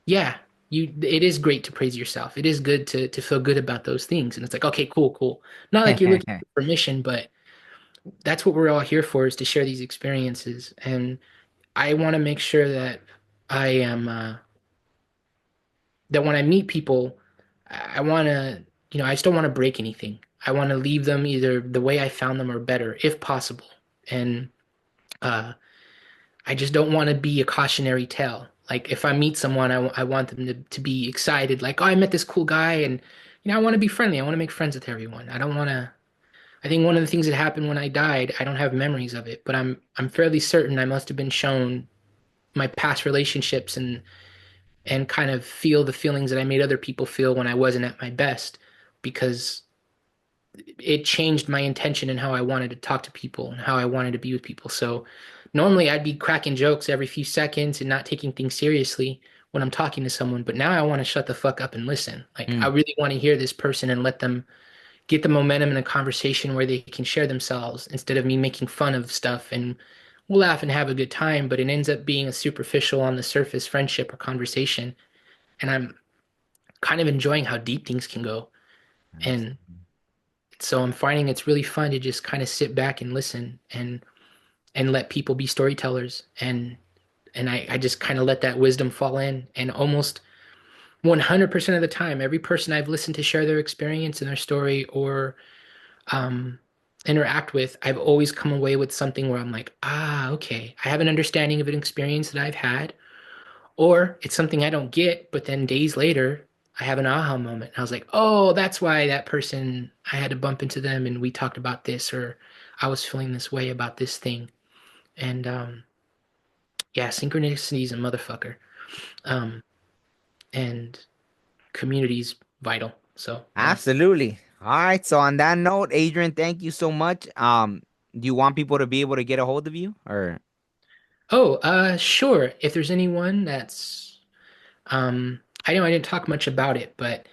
yeah, it is great to praise yourself. It is good to feel good about those things. And it's like, okay, cool, cool. Not like you're looking for permission, but that's what we're all here for is to share these experiences. And I want to make sure that I am that when I meet people, I want to, I just don't want to break anything. I want to leave them either the way I found them or better, if possible. And uh, I just don't want to be a cautionary tale. Like if I meet someone, I want them to be excited, like, oh, I met this cool guy, and I want to be friendly. I want to make friends with everyone. I don't want to. I think one of the things that happened when I died, I don't have memories of it, but I'm fairly certain I must have been shown my past relationships and kind of feel the feelings that I made other people feel when I wasn't at my best because it changed my intention and how I wanted to talk to people and how I wanted to be with people. So normally I'd be cracking jokes every few seconds and not taking things seriously when I'm talking to someone, but now I want to shut the fuck up and listen. Like I Mm. really want to hear this person and let them get the momentum in a conversation where they can share themselves instead of me making fun of stuff and we'll laugh and have a good time, but it ends up being a superficial on the surface friendship or conversation. And I'm kind of enjoying how deep things can go. And so I'm finding it's really fun to just kind of sit back and listen and let people be storytellers and I just kind of let that wisdom fall in and almost 100% of the time every person I've listened to share their experience and their story or um interact with, I've always come away with something where I'm like, ah, okay, I have an understanding of an experience that I've had, or it's something I don't get, but then days later I have an aha moment. I was like, oh, that's why that person, I had to bump into them and we talked about this, or I was feeling this way about this thing. And yeah, synchronicity is a motherfucker. Um, and community's vital. So yeah. Absolutely. All right. So on that note, Adrian, thank you so much. Do you want people to be able to get a hold of you or? Oh, sure. If there's anyone that's I know I didn't talk much about it, but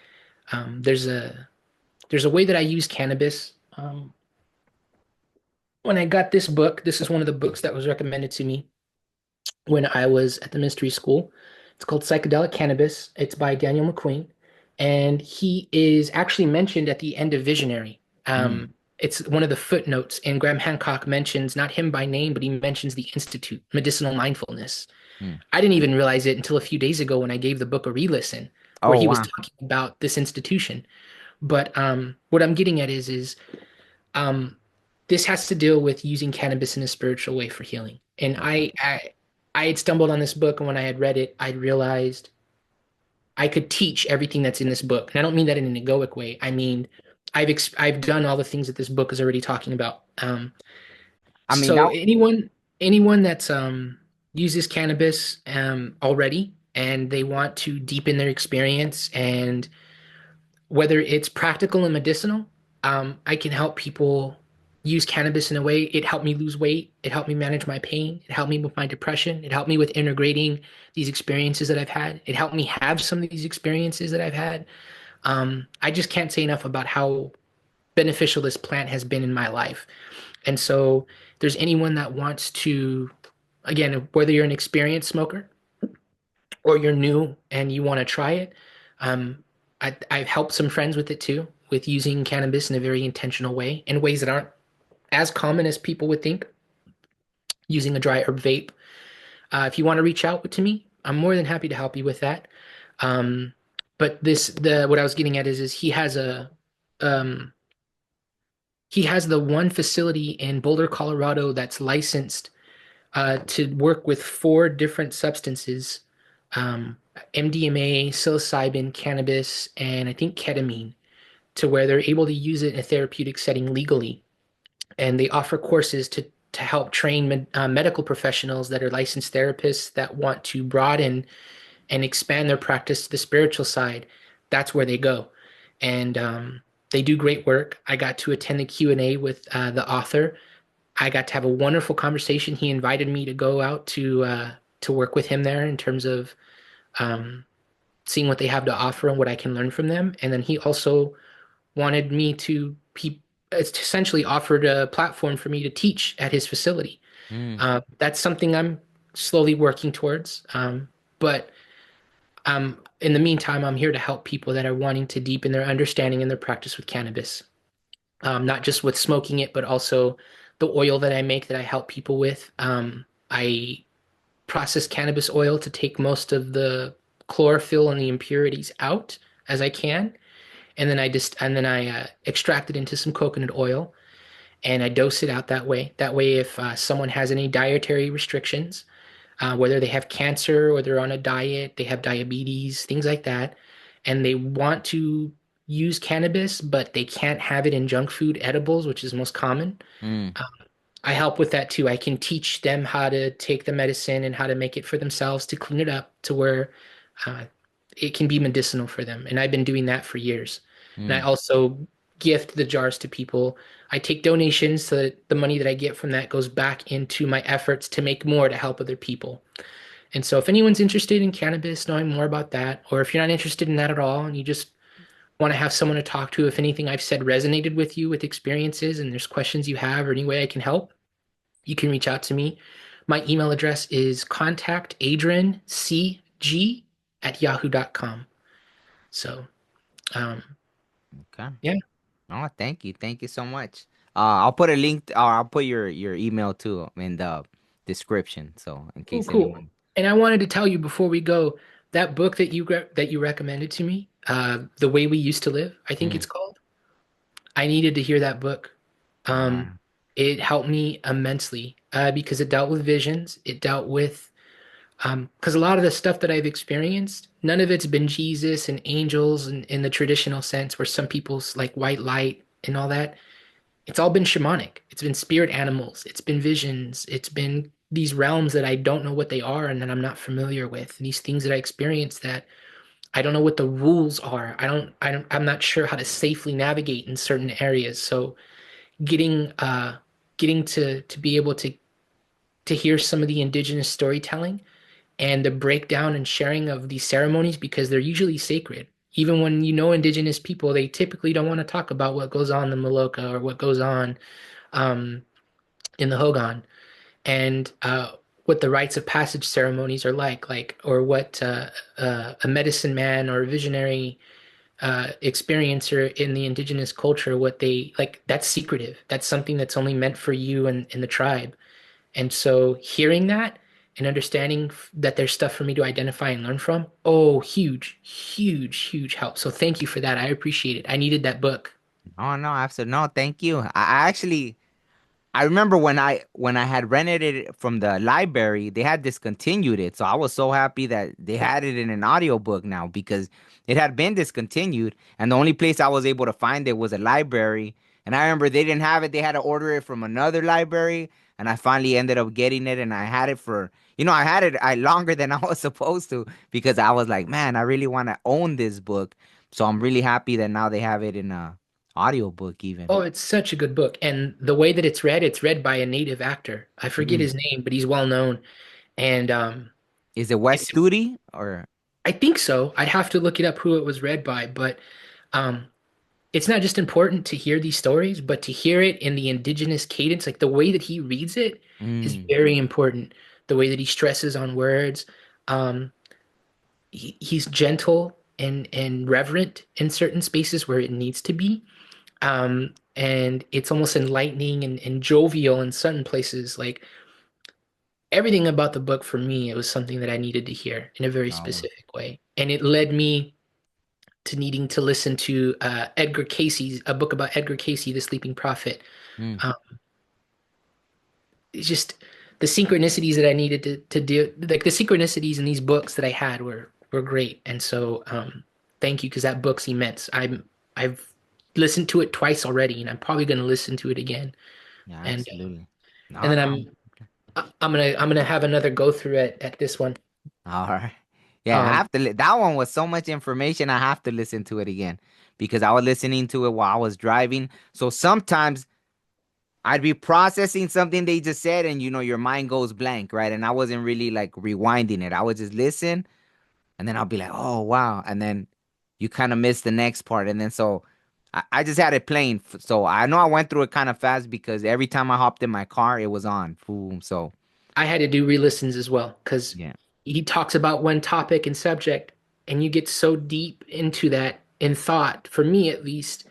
there's a way that I use cannabis. When I got this book, this is one of the books that was recommended to me when I was at the mystery school. It's called Psychedelic Cannabis. It's by Daniel McQueen, and he is actually mentioned at the end of Visionary. Mm, It's one of the footnotes, and Graham Hancock mentions not him by name, but he mentions the Institute, Medicinal Mindfulness. mm. I didn't even realize it until a few days ago when I gave the book a re-listen, where Oh, he was wow. talking about this institution. But what I'm getting at is um, this has to deal with using cannabis in a spiritual way for healing. And Okay. I had stumbled on this book, and when I had read it, I realized I could teach everything that's in this book. And I don't mean that in an egoic way. I mean I've done all the things that this book is already talking about. I mean that. So anyone that's uses cannabis already and they want to deepen their experience and whether it's practical and medicinal, I can help people use cannabis in a way. It helped me lose weight. It helped me manage my pain. It helped me with my depression. It helped me with integrating these experiences that I've had. It helped me have some of these experiences that I've had. I just can't say enough about how beneficial this plant has been in my life. And so, if there's anyone that wants to, again, whether you're an experienced smoker or you're new and you want to try it, I've helped some friends with it too, with using cannabis in a very intentional way, in ways that aren't as common as people would think, using a dry herb vape. If you want to reach out to me, I'm more than happy to help you with that. Um, but the what I was getting at is um, he has the one facility in Boulder, Colorado that's licensed to work with four different substances, um, MDMA, psilocybin, cannabis, and I think ketamine, to where they're able to use it in a therapeutic setting legally. And they offer courses to help train medical professionals that are licensed therapists that want to broaden and expand their practice to the spiritual side. That's where they go, and they do great work. I got to attend the Q&A with the author. I got to have a wonderful conversation. He invited me to go out to work with him there in terms of um, seeing what they have to offer and what I can learn from them. And then he also wanted me to he essentially offered a platform for me to teach at his facility. Mm, That's something I'm slowly working towards. But in the meantime, I'm here to help people that are wanting to deepen their understanding and their practice with cannabis. Not just with smoking it, but also the oil that I make that I help people with. I process cannabis oil to take most of the chlorophyll and the impurities out as I can, and then I extract it into some coconut oil and I dose it out that way. That way, if someone has any dietary restrictions, whether they have cancer or they're on a diet, they have diabetes, things like that, and they want to use cannabis, but they can't have it in junk food edibles, which is most common. mm, I help with that too. I can teach them how to take the medicine and how to make it for themselves to clean it up to where uh, it can be medicinal for them. And I've been doing that for years. And I mm, also gift the jars to people. I take donations so that the money that I get from that goes back into my efforts to make more to help other people. And so if anyone's interested in cannabis, knowing more about that, or if you're not interested in that at all and you just want to have someone to talk to if anything I've said resonated with you with experiences and there's questions you have or any way I can help, you can reach out to me. My email address is contactadriancg@yahoo.com. So, um, Okay. yeah, Oh, thank you. Thank you so much. I'll put a link, or I'll put your email too in the description, so in cool, case cool. anyone. And I wanted to tell you before we go, that book that you recommended to me, The Way We Used to Live, I think Mm, it's called. I needed to hear that book. all Um, right. it helped me immensely because it dealt with visions. It dealt with because a lot of the stuff that I've experienced, none of it's been Jesus and angels and in the traditional sense, where some people's like white light and all that. It's all been shamanic. It's been spirit animals. It's been visions. It's been these realms that I don't know what they are and that I'm not familiar with. And these things that I experience that I don't know what the rules are. I'm not sure how to safely navigate in certain areas. So getting getting to be able to hear some of the indigenous storytelling and the breakdown and sharing of these ceremonies because they're usually sacred. Even when you know indigenous people, they typically don't want to talk about what goes on in the Maloka or what goes on um, in the Hogan and what the rites of passage ceremonies are like or what a medicine man or a visionary experiencer in the indigenous culture, what they like, that's secretive. That's something that's only meant for you and the tribe. And so hearing that and understanding that there's stuff for me to identify and learn from, oh, huge, huge, huge help. So thank you for that. I appreciate it. I needed that book. Oh no, absolutely no. Thank you. I actually I remember when I had rented it from the library, they had discontinued it. So I was so happy that they had it in an audiobook now because it had been discontinued and the only place I was able to find it was a library. And I remember they didn't have it. They had to order it from another library and I finally ended up getting it and I had it for I had it longer than I was supposed to because I was like, man, I really want to own this book. So I'm really happy that now they have it in a audiobook even. Oh, it's such a good book. And the way that it's read by a native actor. I forget his name, but he's well known. And Is it West it's Studi or I think so. I'd have to look it up who it was read by, but um it's not just important to hear these stories, but to hear it in the indigenous cadence, like the way that he reads it is mm, very important. The way that he stresses on words. Um, he's gentle and reverent in certain spaces where it needs to be. And it's almost enlightening and jovial in certain places. Like everything about the book for me, it was something that I needed to hear in a very no? specific way. And it led me to needing to listen to Edgar Casey's a book about Edgar Casey, the Sleeping Prophet. Mm, Um, it's just the synchronicities that I needed to do, like the synchronicities in these books that I had were great, and so thank you because that book's immense. I've listened to it twice already, and I'm probably going to listen to it again, yeah, and absolutely. and No, then no. I'm gonna have another go through at this one. All right. Yeah, I Um, have to. That one was so much information. I have to listen to it again because I was listening to it while I was driving. So sometimes I'd be processing something they just said, and your mind goes blank, right? And I wasn't really like rewinding it. I would just listen, and then I'll be like, "Oh wow!" And then you kind of miss the next part, and then so I just had it playing. So I know I went through it kind of fast because every time I hopped in my car, it was on. Boom. So I had to do re-listens as well because yeah, he talks about one topic and subject, and you get so deep into that in thought, for me at least,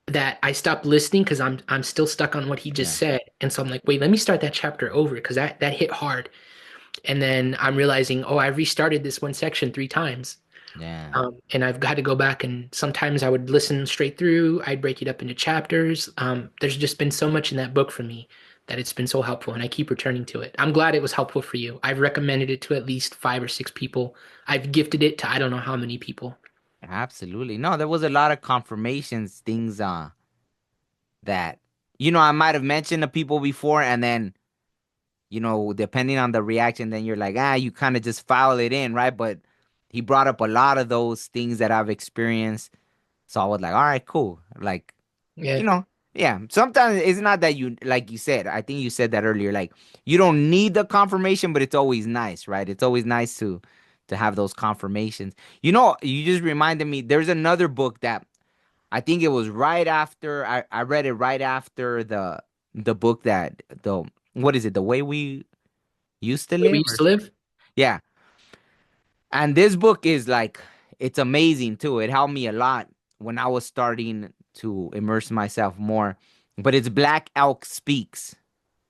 that I stopped listening because I'm still stuck on what he yeah, just said. And so I'm like, wait, let me start that chapter over because that hit hard. And then I'm realizing, oh, I restarted this one section 3 times. yeah. And I've got to go back and sometimes I would listen straight through. I'd break it up into chapters. There's just been so much in that book for me that it's been so helpful and I keep returning to it. I'm glad it was helpful for you. I've recommended it to at least 5 or 6 people. I've gifted it to I don't know how many people. Absolutely. No, there was a lot of confirmations, things that I might have mentioned to people before and then, depending on the reaction, then you're like, you kind of just file it in, right? But he brought up a lot of those things that I've experienced. So I was like, all right, cool. Like, you Yeah. know, yeah. Sometimes it's not that you like you said, I think you said that earlier, like you don't need the confirmation, but it's always nice, right? It's always nice to to have those confirmations. You know, you just reminded me. There's another book that I think it was right after I read it right after the book that the what is it? The way we used to Where we live used or to live? yeah. And this book is like it's amazing too. It helped me a lot when I was starting to immerse myself more. But it's Black Elk Speaks.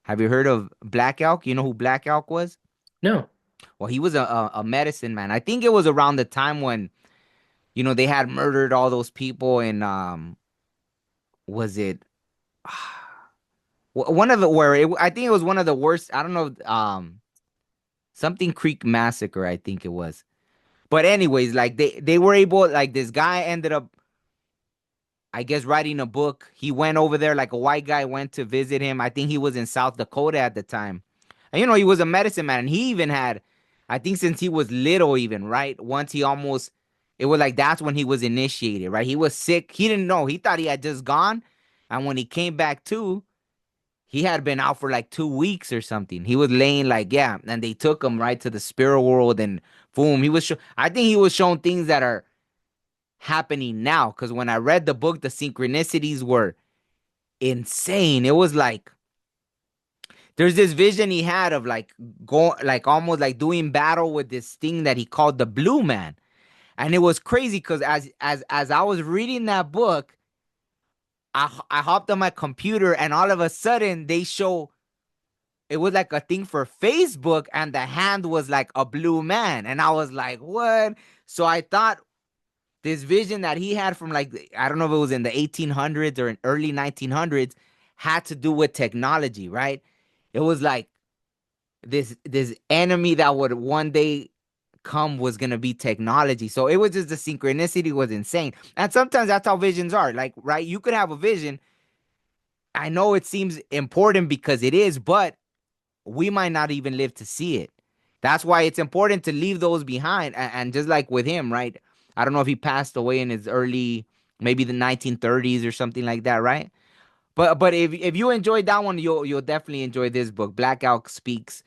Have you heard of Black Elk? You know who Black Elk was? No. Well, he was a medicine man. I think it was around the time when, they had murdered all those people in was it one of the where I think it was one of the worst. I don't know, something Creek massacre. I think it was. But anyways, like they were able, like this guy ended up, I guess, writing a book. He went over there, like a white guy went to visit him. I think he was in South Dakota at the time. And he was a medicine man. And he even had, I think since he was little, even, right? Once he almost, it was like that's when he was initiated, right? He was sick. He didn't know. He thought he had just gone. And when he came back to, he had been out for like 2 weeks or something. He was laying like, yeah. And they took him right to the spirit world and boom. I think he was shown things that are happening now. Because when I read the book, the synchronicities were insane. It was like there's this vision he had of like going, like almost like doing battle with this thing that he called the Blue Man, and it was crazy because as I was reading that book, I hopped on my computer and all of a sudden they show it was like a thing for Facebook and the hand was like a blue man, and I was like, what? So I thought this vision that he had from like I don't know if it was in the 1800s or in early 1900s had to do with technology, right? It was like this enemy that would one day come was gonna be technology. So it was just the synchronicity was insane. And sometimes that's how visions are. Like, right, you could have a vision. I know it seems important because it is, but we might not even live to see it. That's why it's important to leave those behind. And just like with him, right? I don't know if he passed away in his early, maybe the 1930s or something like that, right? But if you enjoyed that one, you'll definitely enjoy this book, Black Elk Speaks,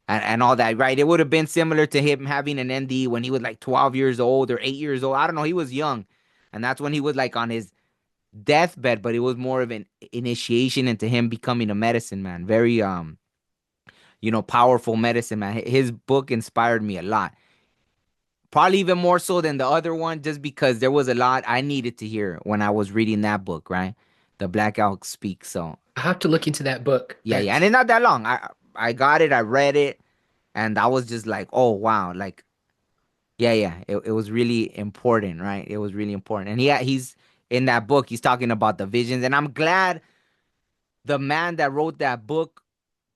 and all that, right? It would have been similar to him having an NDE when he was like 12 years old or 8 years old. I don't know. He was young, and that's when he was like on his deathbed. But it was more of an initiation into him becoming a medicine man. Very powerful medicine man. His book inspired me a lot. Probably even more so than the other one, just because there was a lot I needed to hear when I was reading that book, right? The Black Elk Speaks. So I have to look into that book. yeah, yeah, and That's it's not that long. I got it, I read it, and I was just like, oh wow, like yeah, yeah, it was really important, right? It was really important, and he's in that book. He's talking about the visions, and I'm glad the man that wrote that book,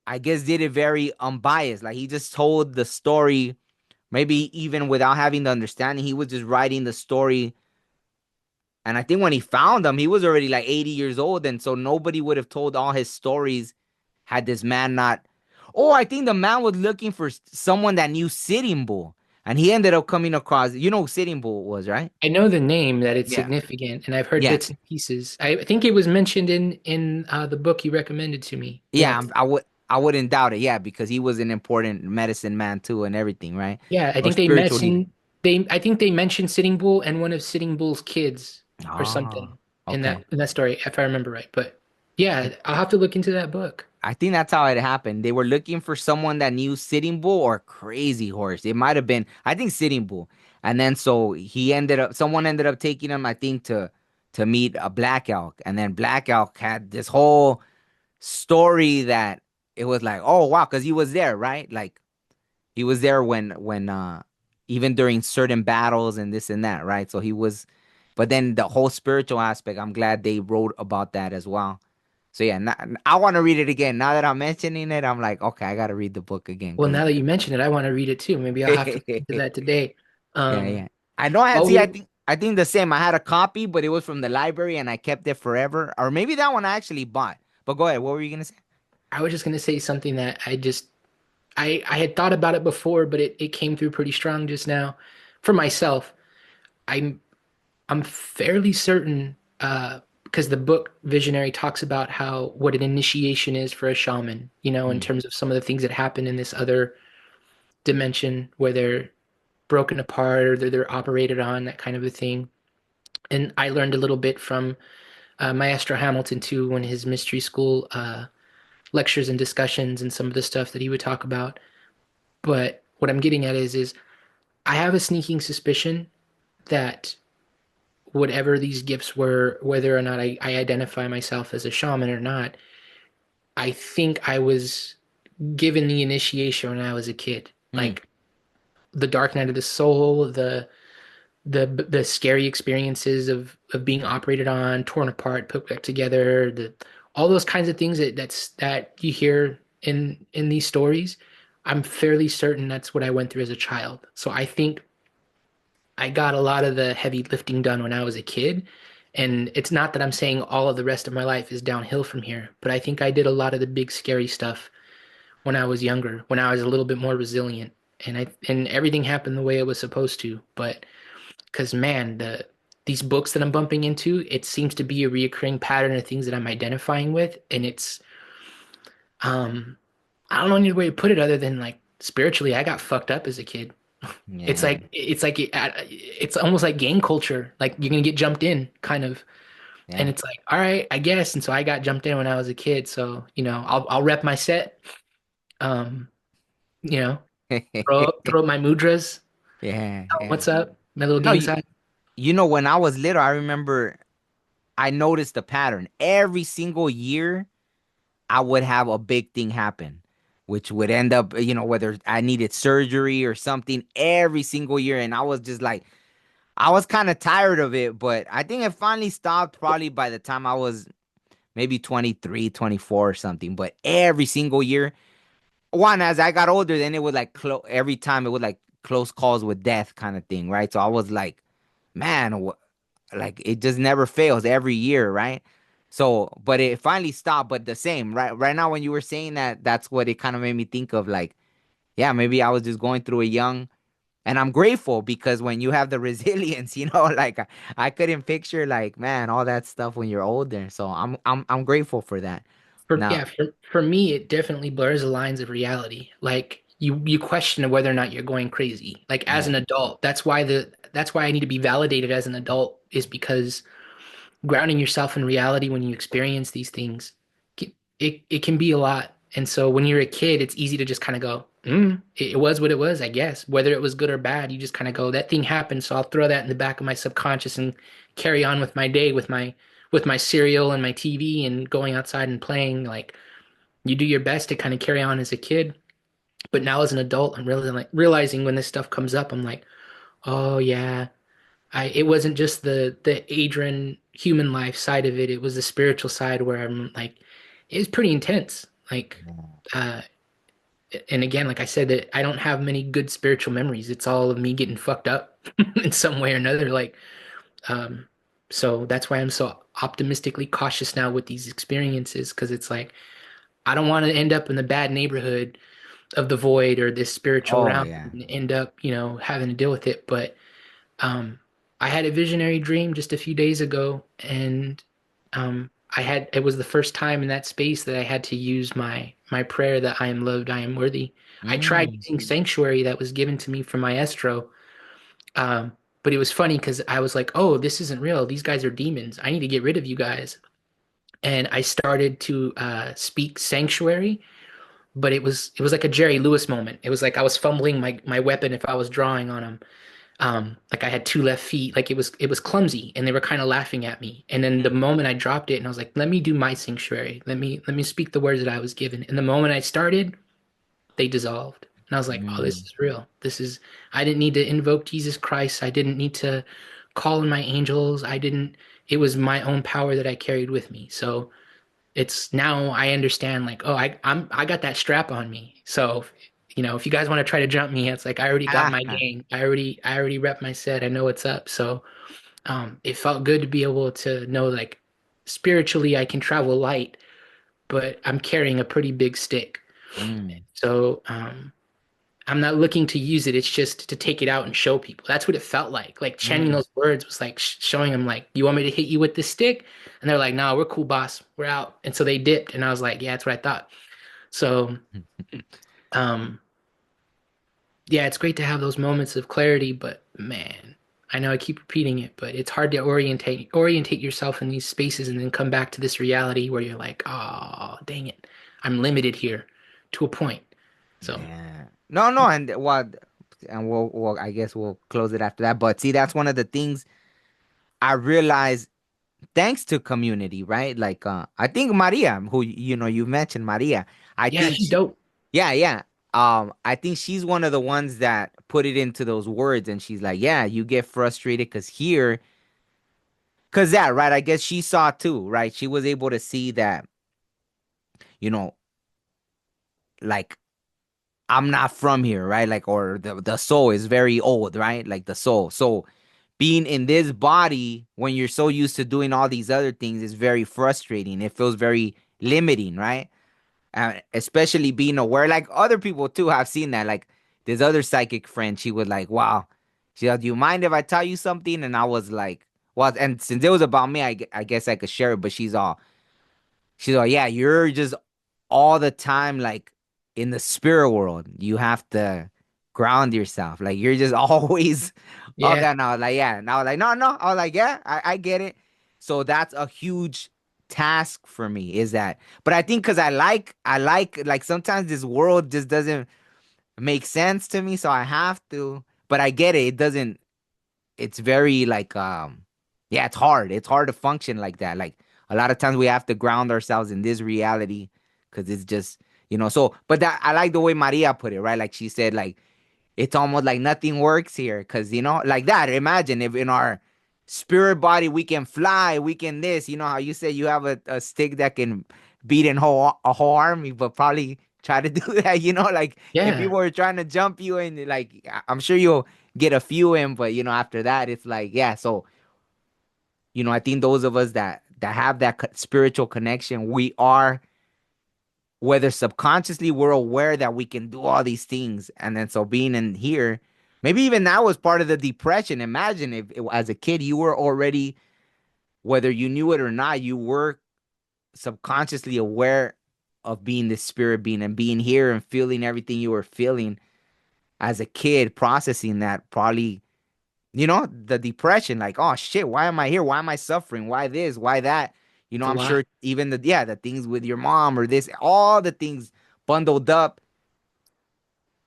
I guess, did it very unbiased. Like he just told the story, maybe even without having the understanding. He was just writing the story. And I think when he found him, he was already like 80 years old. And so nobody would have told all his stories had this man not. Oh, I think the man was looking for someone that knew Sitting Bull. And he ended up coming across, who Sitting Bull was, right? I know the name that it's Yeah. significant, and I've heard Yeah. bits and pieces. I think it was mentioned in the book you recommended to me. Yeah. Yes. I wouldn't doubt it. Yeah. Because he was an important medicine man too and everything, right? Yeah, I Or think they spiritual leader. mentioned I think they mentioned Sitting Bull and one of Sitting Bull's kids or Oh, something okay. in that story, if I remember right. But yeah, I'll have to look into that book. I think that's how it happened. They were looking for someone that knew Sitting Bull or Crazy Horse. It might have been, I think, Sitting Bull. And then so someone ended up taking him, I think, to meet a Black Elk. And then Black Elk had this whole story that it was like, oh wow, because he was there, right? Like he was there when even during certain battles and this and that, right? So he was, but then the whole spiritual aspect, I'm glad they wrote about that as well. So yeah, I want to read it again. Now that I'm mentioning it, I'm like, okay, I got to read the book again Well, because now that you mention it, I want to read it too. Maybe I'll have to look into that today. yeah, Um, yeah. I know I had while see. we're I think the same. I had a copy, but it was from the library, and I kept it forever. Or maybe that one I actually bought. But go ahead. What were you gonna say? I was just gonna say something that I had thought about it before, but it came through pretty strong just now. For myself, I'm I'm fairly certain because the book Visionary talks about how what an initiation is for a shaman, in Mm, terms of some of the things that happen in this other dimension where they're broken apart or they're operated on, that kind of a thing. And I learned a little bit from Maestro Hamilton too, when his mystery school lectures and discussions and some of the stuff that he would talk about. But what I'm getting at is I have a sneaking suspicion that whatever these gifts were, whether or not I identify myself as a shaman or not, I think I was given the initiation when I was a kid. Mm. Like the dark night of the soul, the scary experiences of being operated on, torn apart, put back together, the all those kinds of things that you hear in these stories. I'm fairly certain that's what I went through as a child. So I think I got a lot of the heavy lifting done when I was a kid. And it's not that I'm saying all of the rest of my life is downhill from here, but I think I did a lot of the big scary stuff when I was younger, when I was a little bit more resilient. And everything happened the way it was supposed to. But because man, these books that I'm bumping into, it seems to be a reoccurring pattern of things that I'm identifying with. And it's um I don't know any way to put it other than like spiritually, I got fucked up as a kid. It's Yeah. like it's almost like gang culture. Like you're gonna get jumped in, kind of. And Yeah. it's like, all right, I guess. And so I got jumped in when I was a kid. So, I'll rep my set. Um, you know, throw my mudras. Yeah. Oh, Yeah. what's up? My little No, gang side. when I was little, I remember I noticed the pattern. Every single year, I would have a big thing happen, which would end up, whether I needed surgery or something every single year. And I was just like, I was kind of tired of it, but I think it finally stopped probably by the time I was maybe 23, 24 or something. But every single year, one, as I got older, then it would like every time it would like close calls with death kind of thing, right? So I was like, man, like it just never fails every year, right? So, but it finally stopped, but the same, right? Right now, when you were saying that, that's what it kind of made me think of like, yeah, maybe I was just going through a young, and I'm grateful because when you have the resilience, like I couldn't picture like, man, all that stuff when you're older. So I'm grateful for that. For Now, yeah, for me, it definitely blurs the lines of reality. Like you question whether or not you're going crazy. Like as yeah. an adult, that's why I need to be validated as an adult is because grounding yourself in reality when you experience these things, it can be a lot. And so when you're a kid, it's easy to just kind of go, it was what it was, I guess. Whether it was good or bad, you just kind of go, that thing happened, so I'll throw that in the back of my subconscious and carry on with my day with my cereal and my TV and going outside and playing. Like you do your best to kind of carry on as a kid. But now as an adult, I'm really like realizing when this stuff comes up, I'm like, oh yeah, it wasn't just the Adrian human life side of it. It was the spiritual side where I'm like, it was pretty intense. Like, uh, and again, like I said, that I don't have many good spiritual memories. It's all of me getting fucked up in some way or another. Like, um, so that's why I'm so optimistically cautious now with these experiences because it's like I don't want to end up in the bad neighborhood of the void or this spiritual Oh realm yeah. and end up, having to deal with it. But um, I had a visionary dream just a few days ago, and it was the first time in that space that I had to use my prayer that I am loved, I am worthy. I tried Mm. using sanctuary that was given to me from my Astro, but it was funny because I was like, "Oh, this isn't real. These guys are demons. I need to get rid of you guys." And I started to speak sanctuary, but it was like a Jerry Lewis moment. It was like I was fumbling my weapon if I was drawing on him. Like I had two left feet, like it was clumsy, and they were kind of laughing at me. And then the moment I dropped it, and I was like, "Let me do my sanctuary. Let me speak the words that I was given." And the moment I started, they dissolved, and I was like, "Oh, this Mm. is real. This is. I didn't need to invoke Jesus Christ. I didn't need to call in my angels. I didn't. It was my own power that I carried with me. So it's now I understand like, oh, I got that strap on me. So, if you guys want to try to jump me, it's like I already got Ah. my gang. I already rep my set. I know what's up. So, it felt good to be able to know like spiritually I can travel light, but I'm carrying a pretty big stick. Mm. So, I'm not looking to use it. It's just to take it out and show people. That's what it felt like. Like chanting Mm. those words was like showing them, like, you want me to hit you with this stick? And they're like, no, we're cool, boss. We're out. And so they dipped. And I was like, yeah, that's what I thought. So, um, Yeah, it's great to have those moments of clarity, but man, I know I keep repeating it, but it's hard to orientate yourself in these spaces and then come back to this reality where you're like, oh, dang it, I'm limited here to a point. So Yeah. No, no, and what, and we'll I guess we'll close it after that. But see, that's one of the things I realized thanks to community, right? Like I think Maria, who you mentioned Maria, I yeah, think she's dope. yeah, yeah. I think she's one of the ones that put it into those words and she's like, yeah, you get frustrated because here, because that, right? I guess she saw too, right? She was able to see that, you know, like I'm not from here, right? Like, or the soul is very old, right? Like the soul. So being in this body when you're so used to doing all these other things is very frustrating. It feels very limiting, right? Especially being aware, like other people too have seen that. Like this other psychic friend, she was like, "Wow," she said, "Do you mind if I tell you something?" And I was like, "Well," and since it was about me, I guess I could share it. But she's all, "Yeah, you're just all the time like in the spirit world. You have to ground yourself. Like you're just always okay." Yeah, And I was like, "Yeah," and I was like, "No, no." I was like, "Yeah, I get it." So that's a huge task for me is that, but I think because I like sometimes this world just doesn't make sense to me, so I have to, but I get it. It doesn't, it's very like yeah, it's hard to function like that. Like a lot of times we have to ground ourselves in this reality because it's just so, but that I like the way Maria put it, right? Like she said, like it's almost like nothing works here because like that, imagine if in our spirit body we can fly, we can this, how you say you have a stick that can beat a whole army, but probably try to do that, like if yeah. people are trying to jump you and like I'm sure you'll get a few in, but after that it's like, yeah. So I think those of us that have that spiritual connection, we are, whether subconsciously we're aware that we can do all these things, and then so being in here, maybe even that was part of the depression. Imagine if as a kid you were already, whether you knew it or not, you were subconsciously aware of being the spirit being and being here and feeling everything you were feeling as a kid, processing that, probably the depression, like, oh shit, why am I here? Why am I suffering? Why this? Why that? It's a I'm lot. sure even the things with your mom or this, all the things bundled up,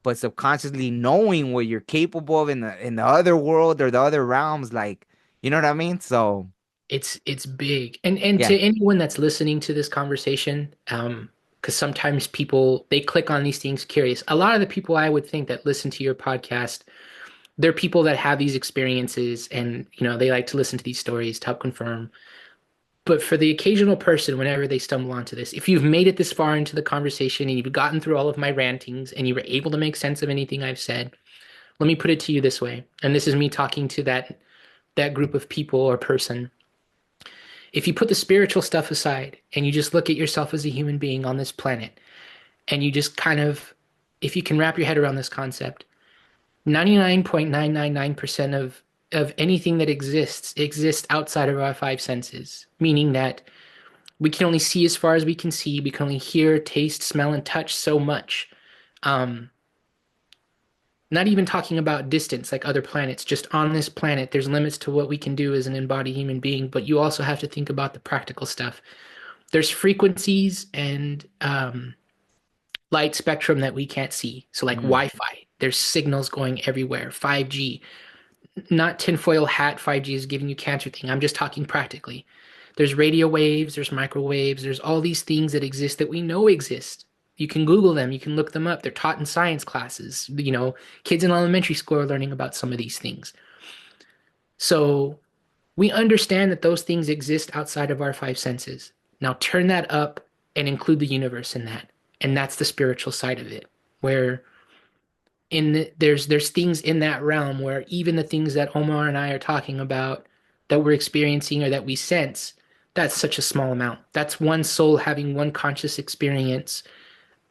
but subconsciously knowing what you're capable of in the other world or the other realms, like, you know what I mean? So It's big. And yeah. to anyone that's listening to this conversation, because sometimes people they click on these things curious. A lot of the people I would think that listen to your podcast, they're people that have these experiences and they like to listen to these stories to help confirm. But for the occasional person, whenever they stumble onto this, if you've made it this far into the conversation and you've gotten through all of my rantings and you were able to make sense of anything I've said, let me put it to you this way. And this is me talking to that group of people or person. If you put the spiritual stuff aside and you just look at yourself as a human being on this planet, and you just kind of, if you can wrap your head around this concept, 99.999% of anything that exists outside of our five senses, meaning that we can only see as far as we can see, we can only hear, taste, smell, and touch so much. Um, Not even talking about distance like other planets, just on this planet, there's limits to what we can do as an embodied human being, but you also have to think about the practical stuff. There's frequencies and light spectrum that we can't see. So, like Mm, Wi-Fi, there's signals going everywhere. 5G, not tinfoil hat 5G is giving you cancer thing. I'm just talking practically. There's radio waves, there's microwaves, there's all these things that exist that we know exist. You can Google them, you can look them up. They're taught in science classes. Kids in elementary school are learning about some of these things. So we understand that those things exist outside of our five senses. Now turn that up and include the universe in that. And that's the spiritual side of it, where there's things in that realm where even the things that Omar and I are talking about that we're experiencing or that we sense, that's such a small amount. That's one soul having one conscious experience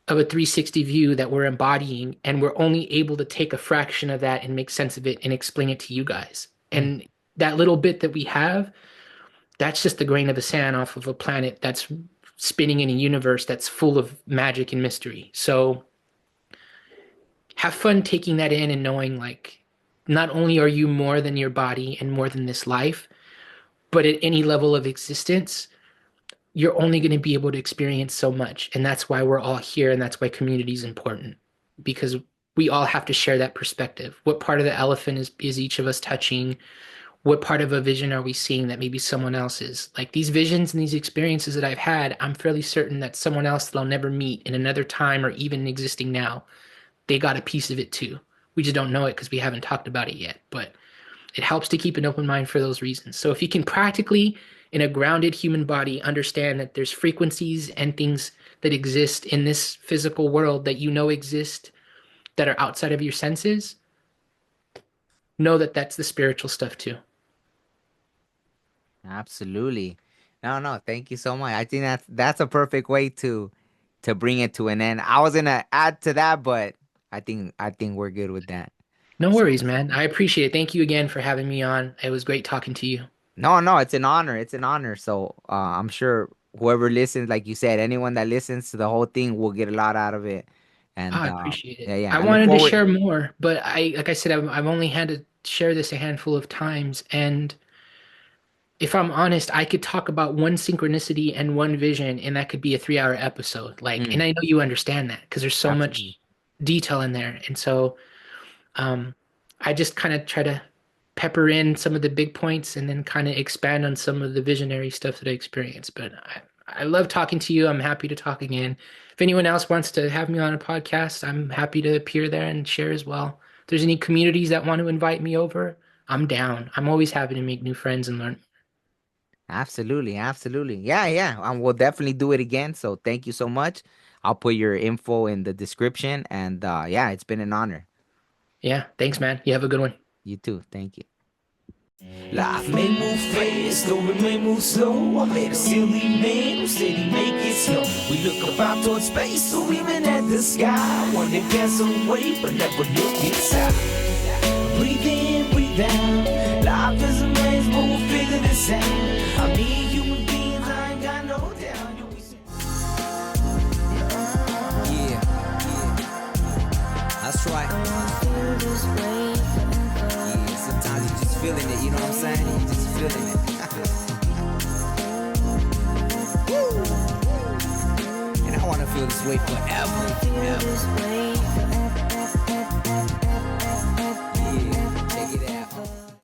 of a 360 view that we're embodying, and we're only able to take a fraction of that and make sense of it and explain it to you guys. mm. And that little bit that we have, that's just the grain of the sand off of a planet that's spinning in a universe that's full of magic and mystery. So have fun taking that in and knowing like not only are you more than your body and more than this life, but at any level of existence, you're only going to be able to experience so much. And that's why we're all here. And that's why community is important because we all have to share that perspective. What part of the elephant is each of us touching? What part of a vision are we seeing that maybe someone else is? Like these visions and these experiences that I've had, I'm fairly certain that someone else that I'll never meet in another time or even existing now, they got a piece of it too. We just don't know it because we haven't talked about it yet. But it helps to keep an open mind for those reasons. So if you can practically, in a grounded human body, understand that there's frequencies and things that exist in this physical world that you know exist that are outside of your senses, know that that's the spiritual stuff too. Absolutely. No, no, thank you so much. I think that's a perfect way to bring it to an end. I was gonna add to that, but I think we're good with that. No So worries, man. I appreciate it. Thank you again for having me on. It was great talking to you. no, no, it's an honor. It's an honor. So I'm sure whoever listens, like you said, anyone that listens to the whole thing will get a lot out of it. Oh, And I appreciate it. yeah, yeah. I I look wanted to forward. share more, but like I said, I've only had to share this a handful of times, and if I'm honest, I could talk about one synchronicity and one vision, and that could be a 3 hour episode. Like, and Mm, I know you understand that because there's so absolutely. much detail in there. And so um, I just kind of try to pepper in some of the big points and then kind of expand on some of the visionary stuff that I experienced. But I love talking to you. I'm happy to talk again. If anyone else wants to have me on a podcast, I'm happy to appear there and share as well. If there's any communities that want to invite me over, I'm down. I'm always happy to make new friends and learn. Absolutely, absolutely. Yeah, yeah. We'll definitely do it again. So thank you so much. I'll put your info in the description. And yeah, it's been an honor. Yeah, thanks, man. You have a good one. You too. Thank you. Life may move fast, or it may move slow. I met a silly man who said he make it snow. We look up out towards space, or even at the sky. One that gets away, but never look inside. Breathe in, breathe out. Life is a maze, but we'll figure this out. I mean, human beings, I ain't got no doubt. Yeah, that's right. Yeah, sometimes you just feeling it, you know what I'm saying? You just feeling it. And I wanna feel this way forever, forever.